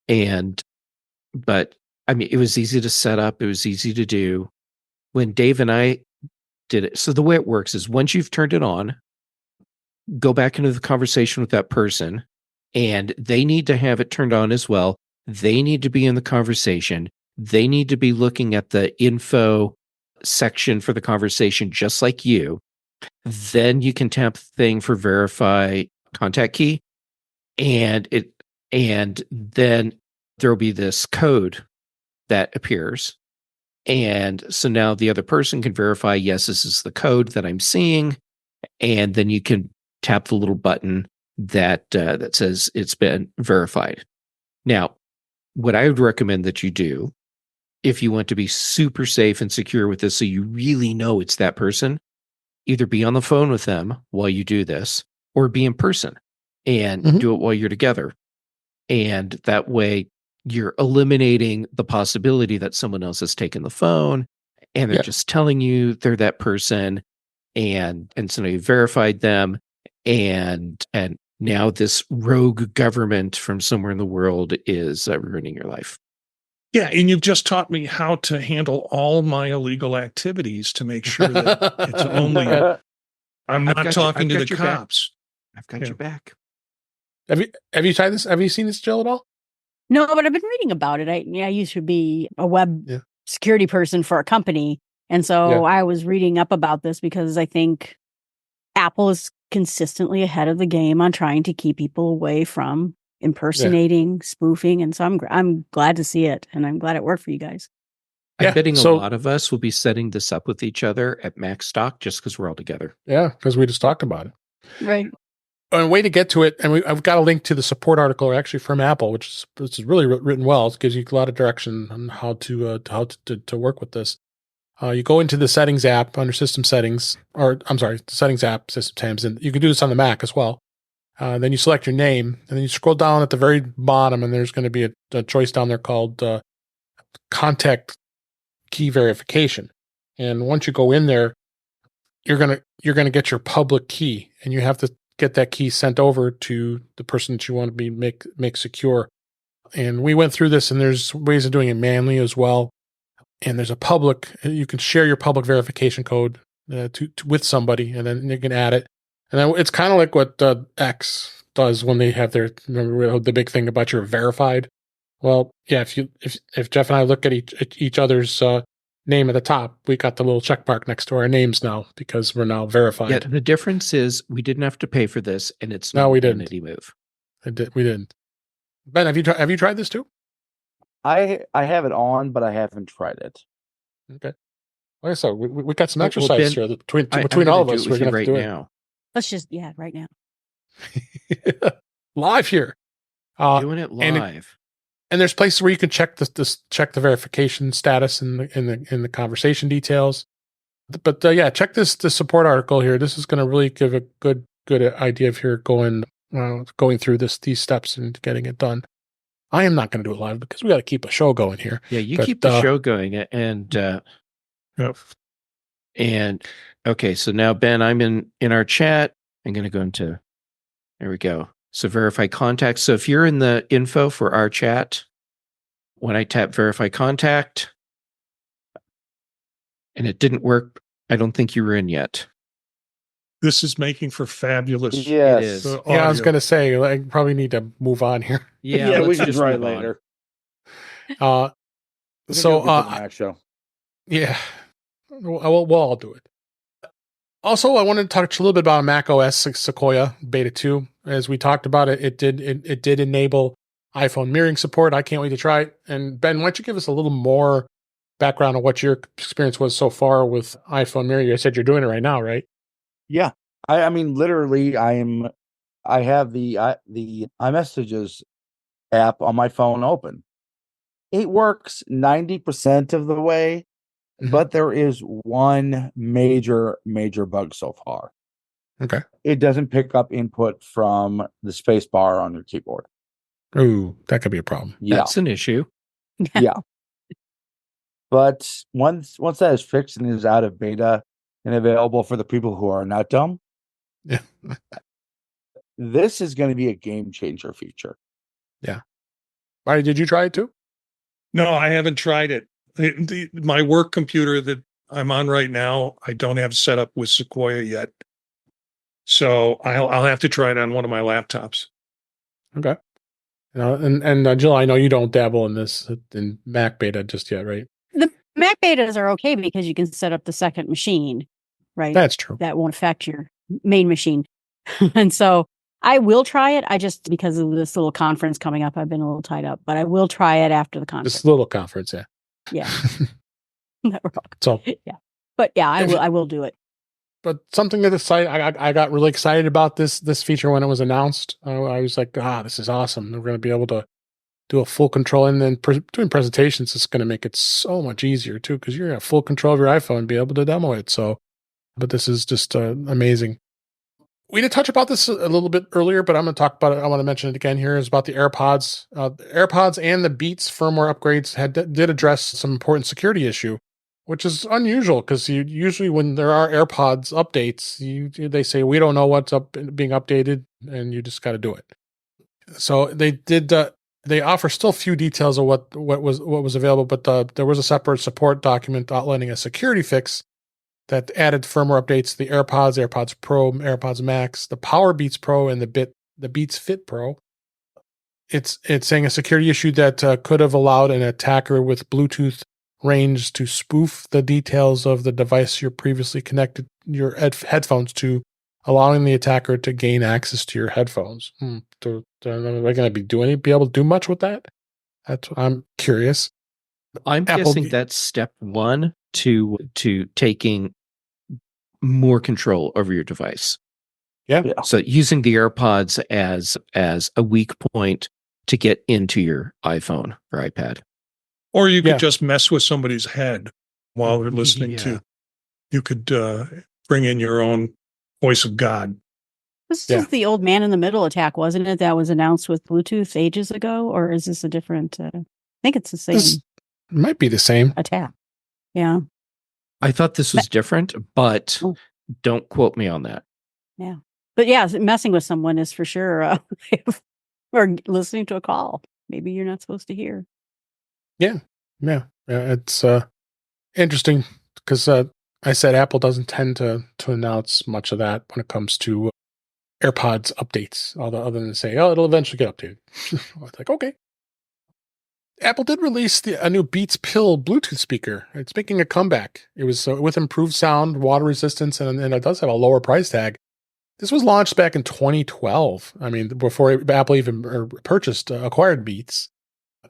but I mean, it was easy to set up. It was easy to do. When Dave and I did it, so the way it works is once you've turned it on, go back into the conversation with that person, and they need to have it turned on as well. They need to be in the conversation. They need to be looking at the info section for the conversation, just like you. Then you can tap the thing for verify contact key, and then there'll be this code that appears. And so now the other person can verify, yes, this is the code that I'm seeing. And then you can tap the little button that says it's been verified. Now, what I would recommend that you do, if you want to be super safe and secure with this, so you really know it's that person, either be on the phone with them while you do this or be in person and do it while you're together. And that way you're eliminating the possibility that someone else has taken the phone and they're just telling you they're that person, and so you verified them, and now this rogue government from somewhere in the world is ruining your life. Yeah, and you've just taught me how to handle all my illegal activities to make sure that it's only I'm not talking to the cops. I've got your back. Have you tried this? Have you seen this, Jill, at all? No, but I've been reading about it. I used to be a web security person for a company. And so I was reading up about this because I think Apple is consistently ahead of the game on trying to keep people away from impersonating, spoofing. And so I'm glad to see it. And I'm glad it worked for you guys. I'm betting a lot of us will be setting this up with each other at MacStock just because we're all together. Yeah, because we just talked about it. Right. A way to get to it, and I've got a link to the support article actually from Apple, which is really written well. It gives you a lot of direction on how to work with this. You go into the settings app under system settings, or I'm sorry, the settings app, system times, and you can do this on the Mac as well. Then you select your name, and then you scroll down at the very bottom, and there's going to be a choice down there called contact key verification. And once you go in there, you're gonna get your public key, and you have to get that key sent over to the person that you want to make secure. And we went through this, and there's ways of doing it manually as well. And there's you can share your public verification code with somebody, and then you can add it. And then it's kind of like what X does when they have remember the big thing about you're verified. Well, yeah, if Jeff and I look at each other's name at the top, we got the little check mark next to our names now because we're now verified. Yeah, the difference is we didn't have to pay for this, and it's not an we didn't. identity move. We didn't. Ben, have you tried this too? I have it on, but I haven't tried it. Okay. Like I said, we got some exercise here between all of us. We're going to do it now. Let's just right now. Live here. Doing it live. And there's places where you can check the verification status in the conversation details. But check the support article here. This is going to really give a good idea of here going through these steps and getting it done. I am not going to do it live because we got to keep a show going here. Yeah, keep the show going, and okay. So now, Ben, I'm in our chat. I'm going to go into. There we go. So verify contact. So if you're in the info for our chat, when I tap verify contact, and it didn't work, I don't think you were in yet. This is making for fabulous. Yes. It is. Yeah, I was going to say, I probably need to move on here. Yeah, we can try later. Show. Yeah, we'll all do it. Also, I wanted to touch a little bit about macOS Sequoia Beta 2. As we talked about it did enable iPhone mirroring support. I can't wait to try it. And Ben, why don't you give us a little more background on what your experience was so far with iPhone mirroring? I said you're doing it right now, right? Yeah, I mean, literally, I have the iMessages app on my phone open. It works 90% of the way, but there is one major bug so far. Okay. It doesn't pick up input from the space bar on your keyboard. Ooh, that could be a problem. Yeah. That's an issue. Yeah. But once that is fixed and is out of beta and available for the people who are not dumb, yeah, this is going to be a game changer feature. Yeah. Marty, did you try it too? No, I haven't tried it. My work computer that I'm on right now, I don't have set up with Sequoia yet. So I'll have to try it on one of my laptops. Okay. And Jill, I know you don't dabble in this in Mac beta just yet, right? The Mac betas are okay because you can set up the second machine, right? That's true. That won't affect your main machine. And so I will try it. I just, because of this little conference coming up, I've been a little tied up, but I will try it after the conference. This little conference, yeah. Yeah. So yeah. But yeah, I will do it. But something that I got really excited about this feature when it was announced. I was like, this is awesome. We're going to be able to do a full control, and then doing presentations is going to make it so much easier too, because you're going to have full control of your iPhone and be able to demo it. So but this is just amazing. We did touch about this a little bit earlier, but I'm going to talk about it. I want to mention it again here. Is about the AirPods. The AirPods and the Beats firmware upgrades did address some important security issue, which is unusual because you usually when there are AirPods updates, they say we don't know what's being updated, and you just got to do it. So they did. They offer still few details of what was available, but there was a separate support document outlining a security fix that added firmware updates to the AirPods, AirPods Pro, AirPods Max, the Power Beats Pro, and the Beats Fit Pro. It's saying a security issue that could have allowed an attacker with Bluetooth range to spoof the details of the device you're previously connected your headphones to, allowing the attacker to gain access to your headphones. Are they going to be able to do much with that? That's what I'm curious. I'm guessing that's step one to taking more control over your device. Yeah. So using the AirPods as a weak point to get into your iPhone or iPad. Or you could just mess with somebody's head while they're listening to. You could bring in your own voice of God. This is the old man in the middle attack, wasn't it? That was announced with Bluetooth ages ago, or is this a different? I think it's the same. This might be the same attack. Yeah. I thought this was different, but don't quote me on that. Yeah. But messing with someone is for sure, or listening to a call. Maybe you're not supposed to hear. Yeah. It's interesting because I said Apple doesn't tend to announce much of that when it comes to AirPods updates, other than to say, it'll eventually get updated. I was like, okay. Apple did release a new Beats Pill Bluetooth speaker. It's making a comeback. It was with improved sound, water resistance, and it does have a lower price tag. This was launched back in 2012. I mean, before Apple even acquired Beats.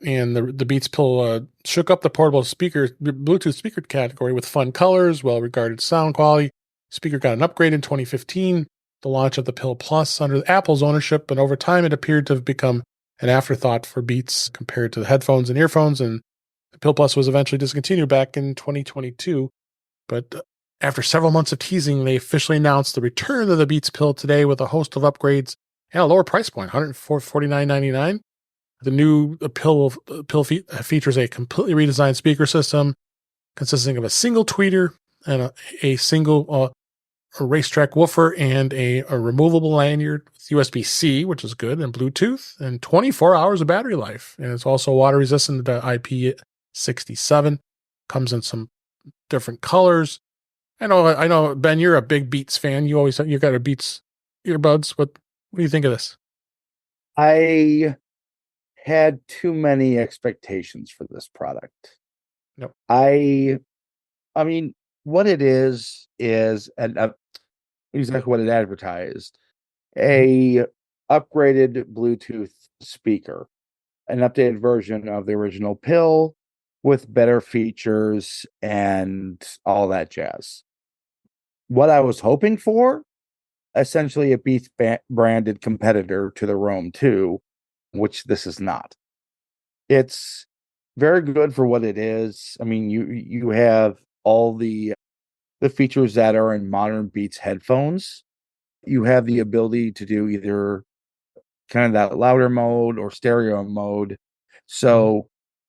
And the Beats Pill shook up the portable Bluetooth speaker category with fun colors, well-regarded sound quality. Speaker got an upgrade in 2015, the launch of the Pill Plus under Apple's ownership, and over time it appeared to have become an afterthought for Beats compared to the headphones and earphones, and the Pill Plus was eventually discontinued back in 2022. But after several months of teasing, they officially announced the return of the Beats Pill today with a host of upgrades and a lower price point, $149.99. The new pill features a completely redesigned speaker system consisting of a single tweeter and a single a racetrack woofer and a removable lanyard with USB-C, which is good, and Bluetooth, and 24 hours of battery life. And it's also water resistant to IP67. Comes in some different colors. I know, Ben, you're a big Beats fan. You got a Beats earbuds. What do you think of this? I had too many expectations for this product. Nope. I mean, what it is exactly what it advertised: a upgraded Bluetooth speaker, an updated version of the original Pill with better features and all that jazz. What I was hoping for, essentially a Beats branded competitor to the Roam 2, which this is not. It's very good for what it is. I mean, you have all the features that are in modern Beats headphones. You have the ability to do either kind of that louder mode or stereo mode. So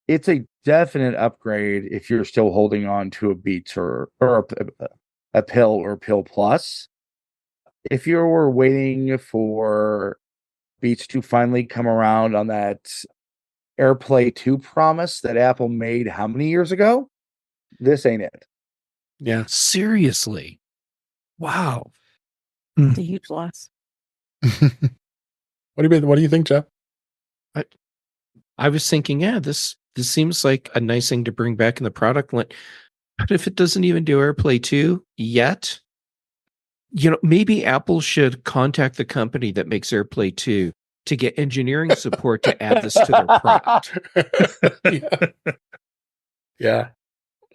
it's a definite upgrade if you're still holding on to a Beats or a Pill or Pill Plus. If you were waiting for Beats to finally come around on that AirPlay 2 promise that Apple made how many years ago, this ain't it. Yeah. Seriously. Wow. It's a huge loss. What do you think, Jeff? I was thinking, this seems like a nice thing to bring back in the product line. But if it doesn't even do AirPlay 2 yet, maybe Apple should contact the company that makes AirPlay 2 to get engineering support to add this to their product. Yeah.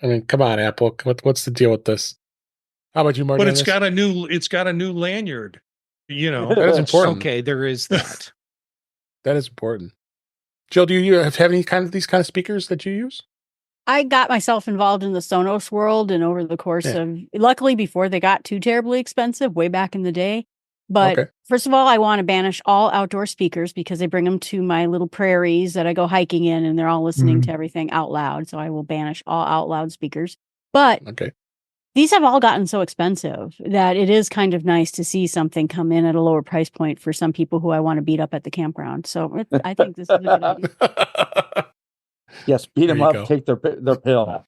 I mean, come on, Apple. What's the deal with this? How about you, Marty? But it's got a new lanyard. That is important. Okay, there is that. That is important. Jill, do you have any these kind of speakers that you use? I got myself involved in the Sonos world, and over the course of, luckily before they got too terribly expensive, way back in the day. But first of all, I want to banish all outdoor speakers because they bring them to my little prairies that I go hiking in, and they're all listening to everything out loud. So I will banish all out loud speakers. But these have all gotten so expensive that it is kind of nice to see something come in at a lower price point for some people who I want to beat up at the campground. So I think this is a good idea. Yes, beat them up, take their pill.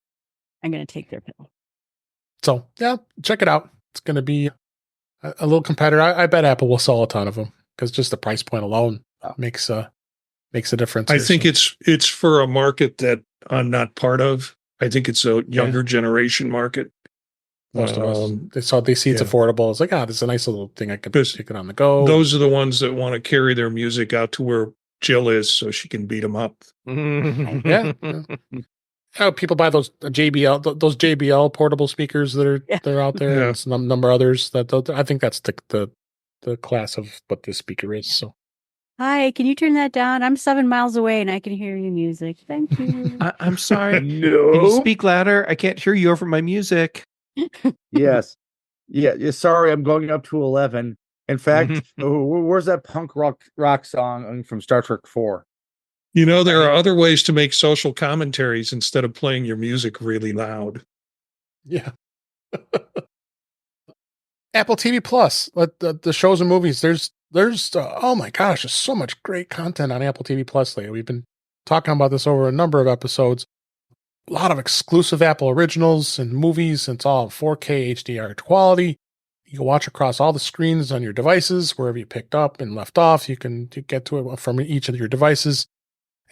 I'm going to take their pill. So, yeah, check it out. It's going to be a little competitor. I bet Apple will sell a ton of them because just the price point alone makes a difference. I think it's for a market that I'm not part of. I think it's a younger generation market. Most of us, they see it's affordable. It's like, this is a nice little thing I can take it on the go. Those are the ones that want to carry their music out to where Jill is so she can beat them up. Yeah. Oh, people buy those JBL portable speakers that are out there, and some number of others. I think that's the class of what this speaker is. So, hi, can you turn that down? I'm 7 miles away and I can hear your music. Thank you. I'm sorry. No. Can you speak louder? I can't hear you over my music. Yes. Yeah. Sorry, I'm going up to 11. In fact, where's that punk rock song from Star Trek 4? There are other ways to make social commentaries instead of playing your music really loud. Yeah. Apple TV Plus, the shows and movies. There's oh my gosh, there's so much great content on Apple TV Plus lately. We've been talking about this over a number of episodes. A lot of exclusive Apple originals and movies. It's all 4K HDR quality. You can watch across all the screens on your devices, wherever you picked up and left off. You can get to it from each of your devices.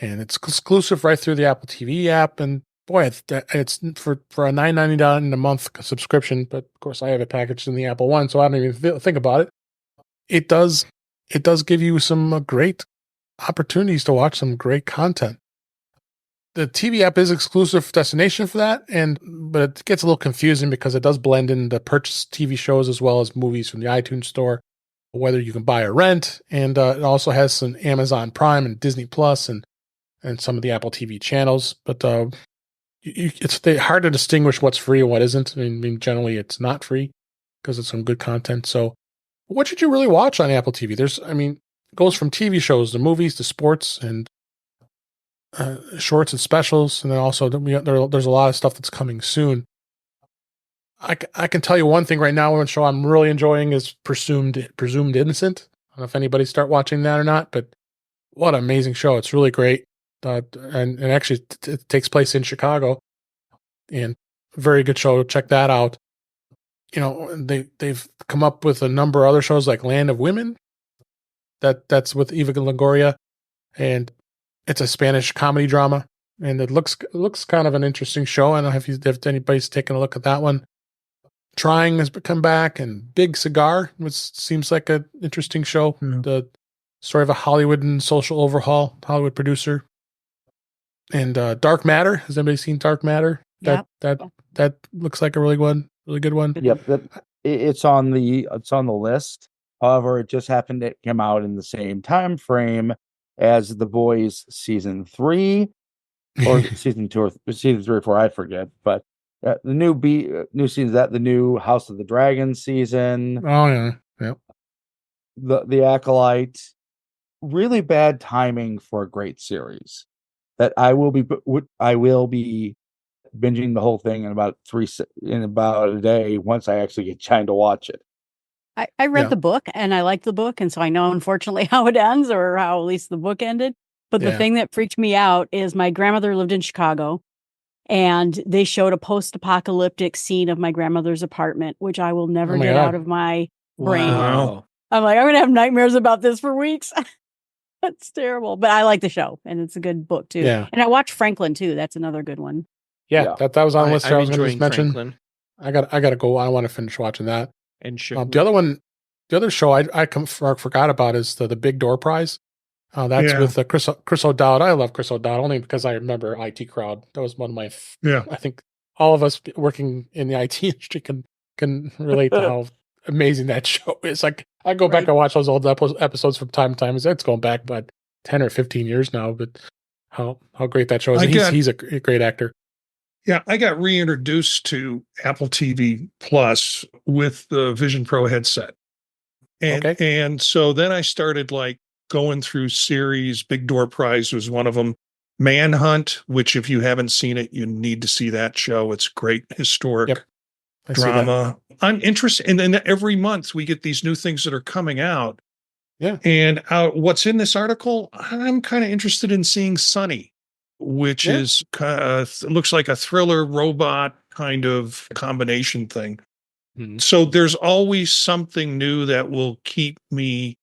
And it's exclusive right through the Apple TV app. And boy, it's for a $9.99 a month subscription. But of course, I have it packaged in the Apple One, so I don't even think about it. It does give you some great opportunities to watch some great content. The TV app is exclusive destination for that, but it gets a little confusing because it does blend in the purchased TV shows as well as movies from the iTunes store, whether you can buy or rent. And it also has some Amazon Prime and Disney Plus and some of the Apple TV channels. But it's hard to distinguish what's free and what isn't. I mean, generally it's not free because it's some good content. So what should you really watch on Apple TV? It goes from TV shows to movies to sports and shorts and specials, and then also there's a lot of stuff that's coming soon. I can tell you one thing right now. One show I'm really enjoying is Presumed Innocent. I don't know if anybody start watching that or not, but what an amazing show! It's really great, and actually it takes place in Chicago, and very good show. Check that out. They've come up with a number of other shows like Land of Women. That's with Eva Longoria, and it's a Spanish comedy drama, and it looks kind of an interesting show. I don't know if anybody's taken a look at that one. Trying has come back, and Big Cigar, which seems like an interesting show. The story of a Hollywood and social overhaul, Hollywood producer. And Dark Matter. Has anybody seen Dark Matter? That looks like a really good one. Yep, it's on the list. However, it just happened to come out in the same time frame as The Boys season 3 or season 2 or season 3 or 4, I forget. But the new season, the new House of the Dragon season. Oh yeah. The Acolyte. Really bad timing for a great series. That I will be binging the whole thing in about a day once I actually get time to watch it. I read the book and I liked the book. And so I know, unfortunately, how it ends or how at least the book ended. But the thing that freaked me out is my grandmother lived in Chicago and they showed a post-apocalyptic scene of my grandmother's apartment, which I will never get out of my brain. Wow. I'm like, I'm going to have nightmares about this for weeks. That's terrible. But I like the show and it's a good book too. Yeah. And I watched Franklin too. That's another good one. Yeah. That was on the list. I was going to just mention. Franklin. I got to go. I want to finish watching that. And the other show I forgot about is the Big Door Prize. That's with Chris O'Dowd. I love Chris O'Dowd only because I remember IT Crowd. That was one of my. I think all of us working in the IT industry can relate to how amazing that show is. Like I go back and watch those old episodes from time to time. It's going back about 10 or 15 years now, but how great that show is. He's a great actor. Yeah, I got reintroduced to Apple TV Plus with the Vision Pro headset. And so then I started like going through series. Big Door Prize was one of them. Manhunt, which if you haven't seen it, you need to see that show. It's great historic drama. I'm interested. And then every month we get these new things that are coming out. Yeah. And what's in this article, I'm kind of interested in seeing Sunny, which is looks like a thriller robot kind of combination thing. Mm-hmm. So there's always something new that will keep me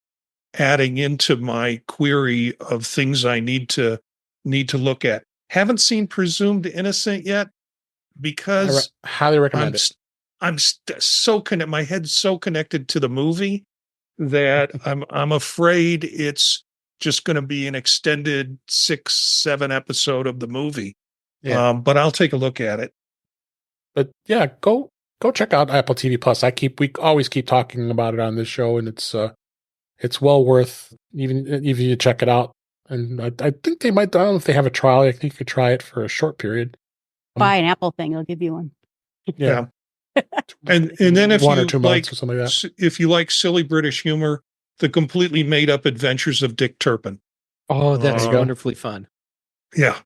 adding into my query of things I need to look at. Haven't seen Presumed Innocent yet because highly recommend it. I'm so connected. My head's so connected to the movie that I'm afraid it's just going to be an extended 6-7 episode of the movie. Yeah. But I'll take a look at it. But yeah, go check out Apple TV Plus. We always keep talking about it on this show, and it's well worth even if you check it out. And I think they might. I don't know if they have a trial. I think you could try it for a short period. Buy an Apple thing; they'll give you one. Yeah. And then if 1 you or 2 months or something like that. If you like silly British humor, The Completely Made Up Adventures of Dick Turpin. Oh, that's wonderfully fun. Yeah.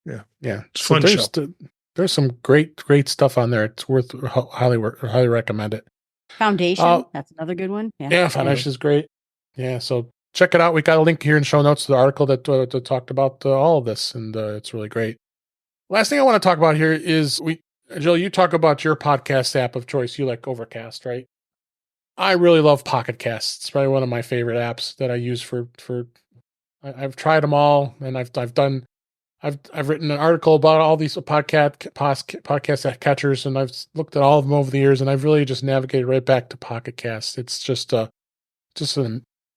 It's fun show. There's some great stuff on there. It's worth highly recommend it. Foundation, that's another good one. Yeah, Foundation is great. Yeah, so check it out. We got a link here in show notes to the article that talked about all of this, and it's really great. Last thing I want to talk about here is Jill, you talk about your podcast app of choice. You like Overcast, right? I really love Pocket Casts. It's probably one of my favorite apps that I use for. I've tried them all, and I've written an article about all these podcast catchers, and I've looked at all of them over the years, and I've really just navigated right back to Pocket Cast. It's just a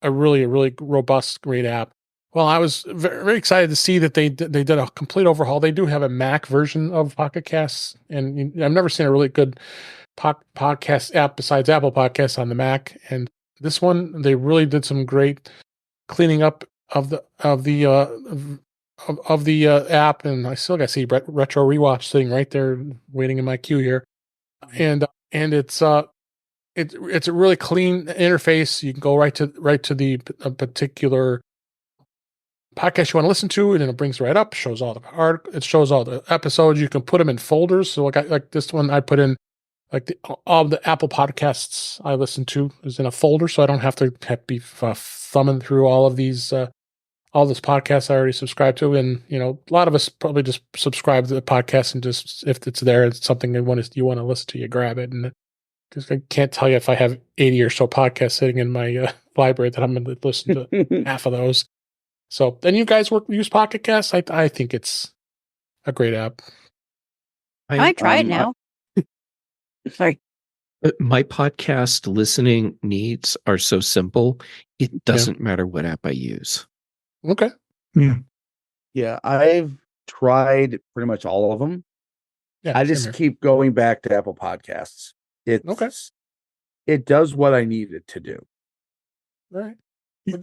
really robust, great app. Well, I was very excited to see that they did a complete overhaul. They do have a Mac version of Pocket Casts, and I've never seen a really good podcast app besides Apple Podcasts on the Mac. And this one, they really did some great cleaning up of the app, and I still got to see Retro Rewatch sitting right there waiting in my queue here, and it's a really clean interface. You can go right to the particular podcast you want to listen to, and then it brings right up, shows all the episodes. You can put them in folders. So like this one, I put in like all the Apple podcasts I listen to is in a folder, so I don't have to be thumbing through all of these. All this podcasts I already subscribe to, and a lot of us probably just subscribe to the podcast and just if it's there, it's something you want to listen to, you grab it. And because I can't tell you if I have 80 or so podcasts sitting in my library that I'm going to listen to half of those. So then you guys use Pocket Casts. I think it's a great app. I might try it now. Sorry. My podcast listening needs are so simple. It doesn't matter what app I use. Okay. Yeah, I've tried pretty much all of them. Yeah, I just keep going back to Apple Podcasts. It does what I need it to do. All right.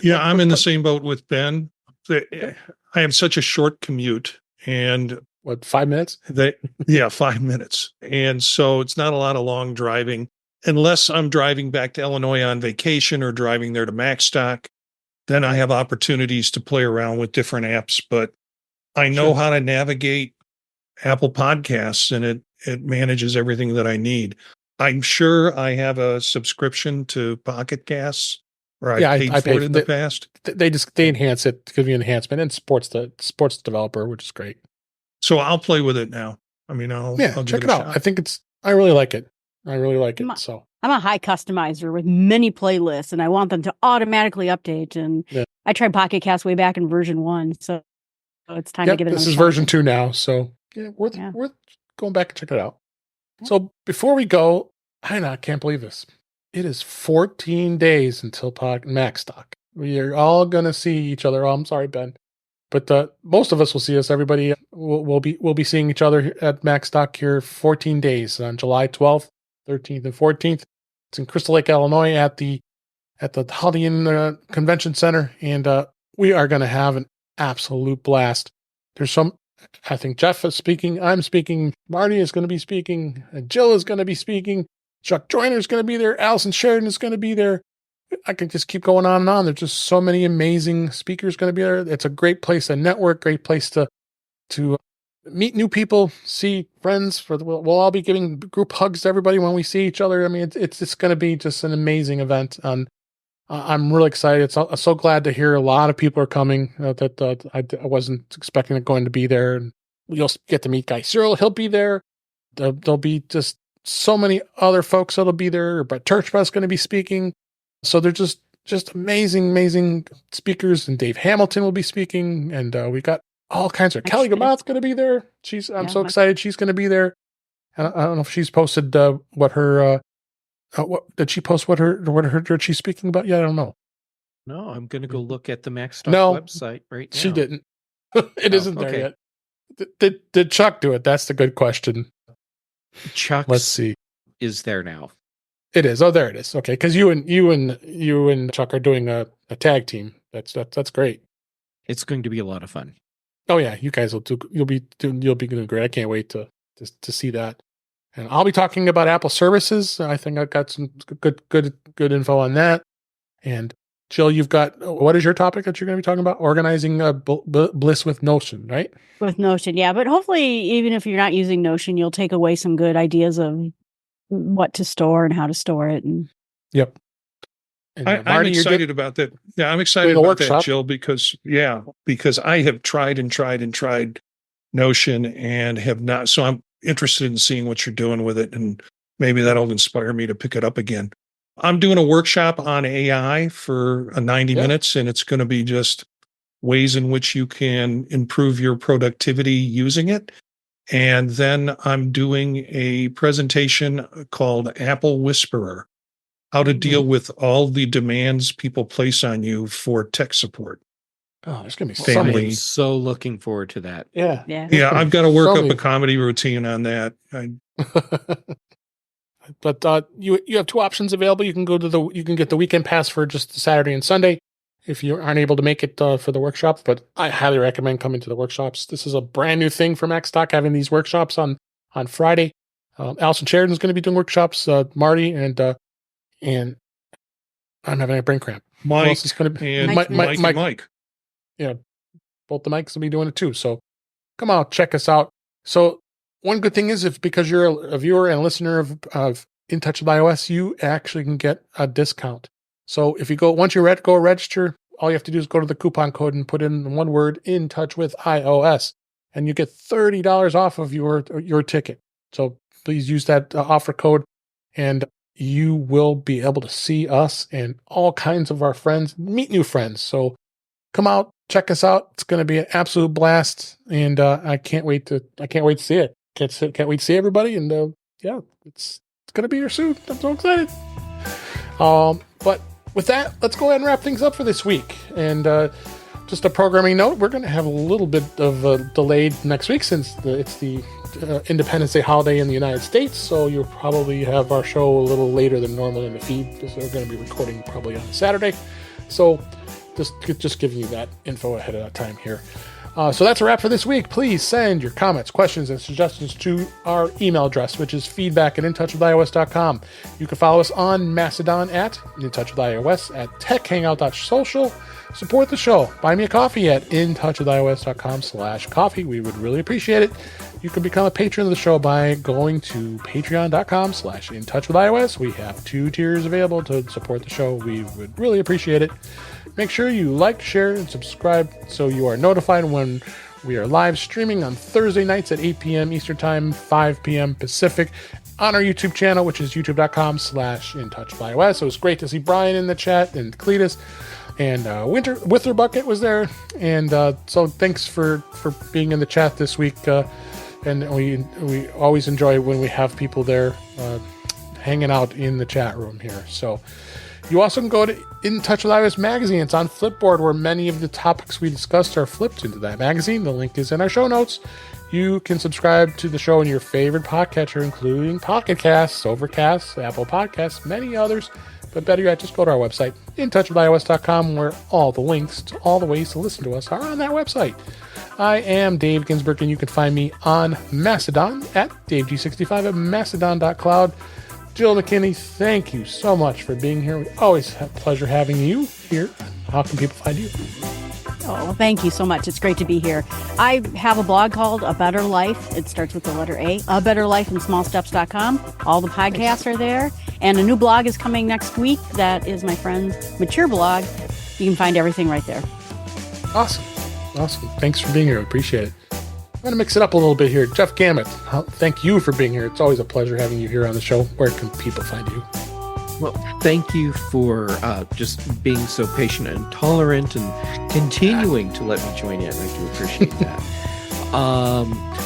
Yeah, I'm in the same boat with Ben. I have such a short commute, and 5 minutes? 5 minutes. And so it's not a lot of long driving unless I'm driving back to Illinois on vacation or driving there to Macstock. Then I have opportunities to play around with different apps, but I know how to navigate Apple Podcasts, and it manages everything that I need. I'm sure I have a subscription to Pocket Casts, or I paid for it in the past. They enhance it, give you enhancement, and sports developer, which is great. So I'll play with it now. I mean, I'll check it out. I really like it. So I'm a high customizer with many playlists, and I want them to automatically update. And I tried Pocket Cast way back in version 1, so it's time to give it. This is version 2 now, so worth going back and check it out. So before we go, I can't believe this. It is 14 days until Macstock. We are all gonna see each other. Oh, I'm sorry, Ben, but most of us will see us. Everybody will be seeing each other at Macstock here 14 days on July 12th. 13th and 14th. It's in Crystal Lake, Illinois at the Holiday Inn Convention Center, and we are going to have an absolute blast. There's I think Jeff is speaking. I'm speaking. Marty is going to be speaking. Jill is going to be speaking. Chuck Joyner is going to be there. Allison Sheridan is going to be there. I can just keep going on and on. There's just so many amazing speakers going to be there. It's a great place to network, great place to meet new people, see friends. We'll all be giving group hugs to everybody when we see each other. I mean, it's just going to be just an amazing event. And I'm really excited. I'm so glad to hear a lot of people are coming that I wasn't expecting it going to be there. And you'll get to meet Guy Cyril. He'll be there. There'll be just so many other folks that'll be there. Brett Turchbus is going to be speaking. So they're just amazing speakers. And Dave Hamilton will be speaking. And we got all kinds of Kelly Gamat's going to be there. I'm so excited she's going to be there. And I don't know if she's posted what her did she post what she's speaking about? Yeah, I don't know. No, I'm going to go look at the Mac website right now. She didn't. It isn't there yet. Did Chuck do it? That's the good question. Chuck, let's see, is there now? It is. Oh, there it is. Okay, because you and Chuck are doing a tag team. That's great. It's going to be a lot of fun. Oh yeah, you guys you'll be doing great. I can't wait to see that. And I'll be talking about Apple services. I think I've got some good info on that. And Jill, you've got, what is your topic that you're going to be talking about? Organizing Bliss with Notion, right? With Notion, yeah. But hopefully, even if you're not using Notion, you'll take away some good ideas of what to store and how to store it. And yep. And, I'm Marty, excited about that. Yeah, I'm excited about that, Jill, because I have tried Notion and have not. So I'm interested in seeing what you're doing with it, and maybe that'll inspire me to pick it up again. I'm doing a workshop on AI for 90 minutes, and it's going to be just ways in which you can improve your productivity using it. And then I'm doing a presentation called Apple Whisperer, how to deal with all the demands people place on you for tech support. Oh, there's going to be family. I'm so looking forward to that. Yeah. I've got to work up a comedy routine on that. But you have two options available. You can get the weekend pass for just Saturday and Sunday if you aren't able to make it for the workshop. But I highly recommend coming to the workshops. This is a brand new thing for MacStock, having these workshops on Friday. Allison Sheridan is going to be doing workshops. Marty and I'm having a brain cramp. Mike is going to be and Mike. Yeah, both the mics will be doing it too. So come out, check us out. So one good thing is because you're a viewer and listener of In Touch with iOS, you actually can get a discount. So if you once you go register, all you have to do is go to the coupon code and put in one word, In Touch with iOS, and you get $30 off of your ticket. So please use that offer code, and you will be able to see us and all kinds of our friends, meet new friends. So come out, check us out. It's going to be an absolute blast, and I can't wait to see it. Can't wait to see everybody, and it's going to be here soon. I'm so excited. But with that, let's go ahead and wrap things up for this week. And just a programming note: we're going to have a little bit of a delayed next week since it's the Independence Day holiday in the United States. So you'll probably have our show a little later than normal in the feed because we're going to be recording probably on Saturday. So just giving you that info ahead of time here. So that's a wrap for this week. Please send your comments, questions, and suggestions to our email address, which is feedback@intouchwithios.com. You can follow us on Mastodon at intouchwithios, at techhangout.social. Support the show. Buy me a coffee at intouchwithios.com/coffee. We would really appreciate it. You can become a patron of the show by going to patreon.com/intouchwithios. We have 2 tiers available to support the show. We would really appreciate it. Make sure you like, share, and subscribe so you are notified when we are live streaming on Thursday nights at 8 p.m. Eastern Time, 5 p.m. Pacific on our YouTube channel, which is youtube.com/intouchwithios. It was great to see Brian in the chat and Cletus, and Witherbucket was there. And so thanks for being in the chat this week. And we always enjoy when we have people there hanging out in the chat room here. So you also can go to In Touch with iOS magazine. It's on Flipboard, where many of the topics we discussed are flipped into that magazine. The link is in our show notes. You can subscribe to the show in your favorite podcatcher, including Pocket Casts, Overcast, Apple Podcasts, many others. But better yet, just go to our website, intouchwithios.com, where all the links to all the ways to listen to us are on that website. I am Dave Ginsburg, and you can find me on Mastodon at DaveG65 at mastodon.cloud. Jill McKinley, thank you so much for being here. We always have pleasure having you here. How can people find you? Oh, thank you so much. It's great to be here. I have a blog called A Better Life. It starts with the letter A Better Life in smallsteps.com. All the podcasts are there. And a new blog is coming next week. That is my friend's Mature blog. You can find everything right there. Awesome. Thanks for being here. I appreciate it. I'm going to mix it up a little bit here. Jeff Gamet, thank you for being here. It's always a pleasure having you here on the show. Where can people find you? Well, thank you for just being so patient and tolerant and continuing to let me join in. I do appreciate that.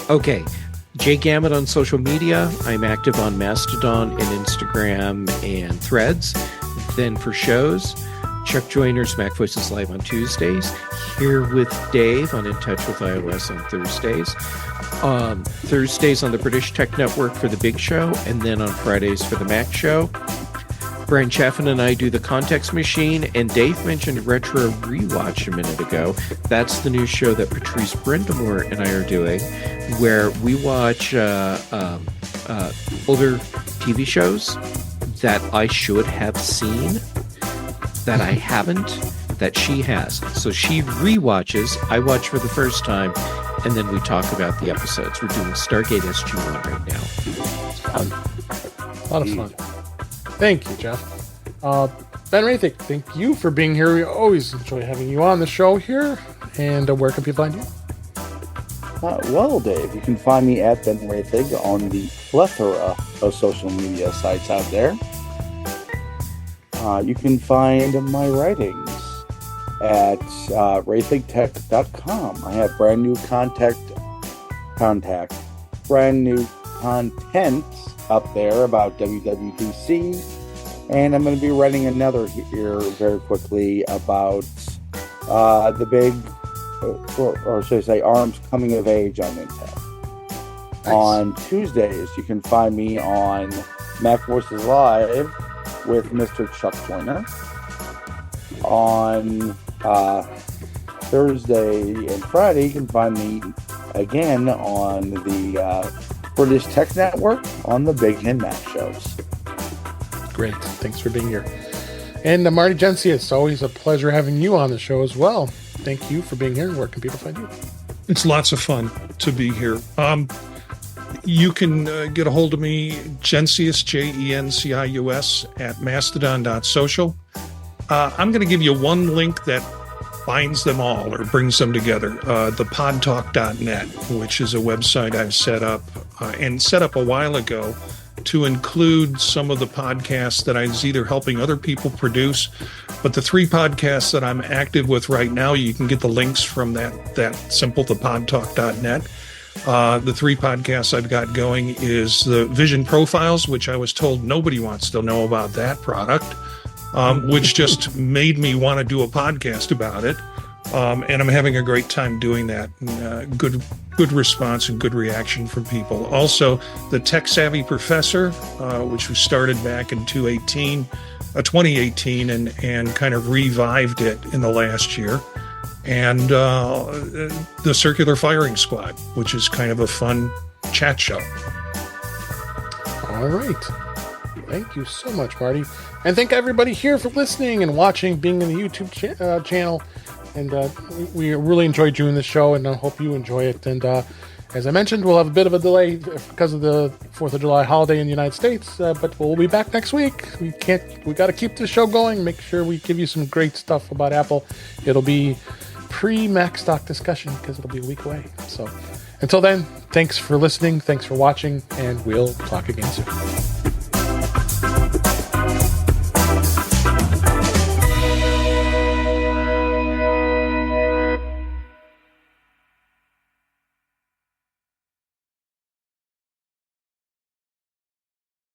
Okay. Jay Gamet on social media. I'm active on Mastodon and Instagram and Threads. Then for shows, Chuck Joyner's Mac Voices Live on Tuesdays. Here with Dave on In Touch with iOS on Thursdays. Thursdays on the British Tech Network for the Big Show, and then on Fridays for the Mac Show. Brian Chaffin and I do The Context Machine, and Dave mentioned Retro Rewatch a minute ago. That's the new show that Patrice Brindamore and I are doing, where we watch older TV shows that I should have seen, that I haven't, that she has. So she rewatches, I watch for the first time, and then we talk about the episodes. We're doing Stargate SG-1 right now. A lot of fun. Thank you, Jeff. Ben Roethig, thank you for being here. We always enjoy having you on the show here. And where can people find you? Well, Dave, you can find me at Ben Roethig on the plethora of social media sites out there. You can find my writings at roethigtech.com. I have brand new brand new content up there about WWDC, and I'm going to be writing another here very quickly about the big, or should I say, ARM's coming of age on Intel. Nice. On Tuesdays, you can find me on Mac Voices Live with Mr. Chuck Joyner. On Thursday and Friday, you can find me again on the British Tech Network on the Big Hen Mac shows. Great. Thanks for being here. And Marty Jencius, always a pleasure having you on the show as well. Thank you for being here. Where can people find you? It's lots of fun to be here. You can get a hold of me, Jencius, Jencius, at mastodon.social. I'm going to give you one link that binds them all or brings them together, the podtalk.net, which is a website I've set up a while ago to include some of the podcasts that I was either helping other people produce, but the 3 podcasts that I'm active with right now, you can get the links from that simple, the podtalk.net. The 3 podcasts I've got going is the Vision Profiles, which I was told nobody wants to know about that product. Which just made me want to do a podcast about it. And I'm having a great time doing that. And, good response and good reaction from people. Also, the Tech Savvy Professor, which was started back in 2018 and kind of revived it in the last year. And the Circular Firing Squad, which is kind of a fun chat show. All right. Thank you so much, Marty. And thank everybody here for listening and watching, being in the YouTube channel. And we really enjoyed doing this show, and I hope you enjoy it. And as I mentioned, we'll have a bit of a delay because of the 4th of July holiday in the United States, but we'll be back next week. We got to keep the show going, make sure we give you some great stuff about Apple. It'll be pre-Mac stock discussion because it'll be a week away. So until then, thanks for listening, thanks for watching, and we'll talk again soon.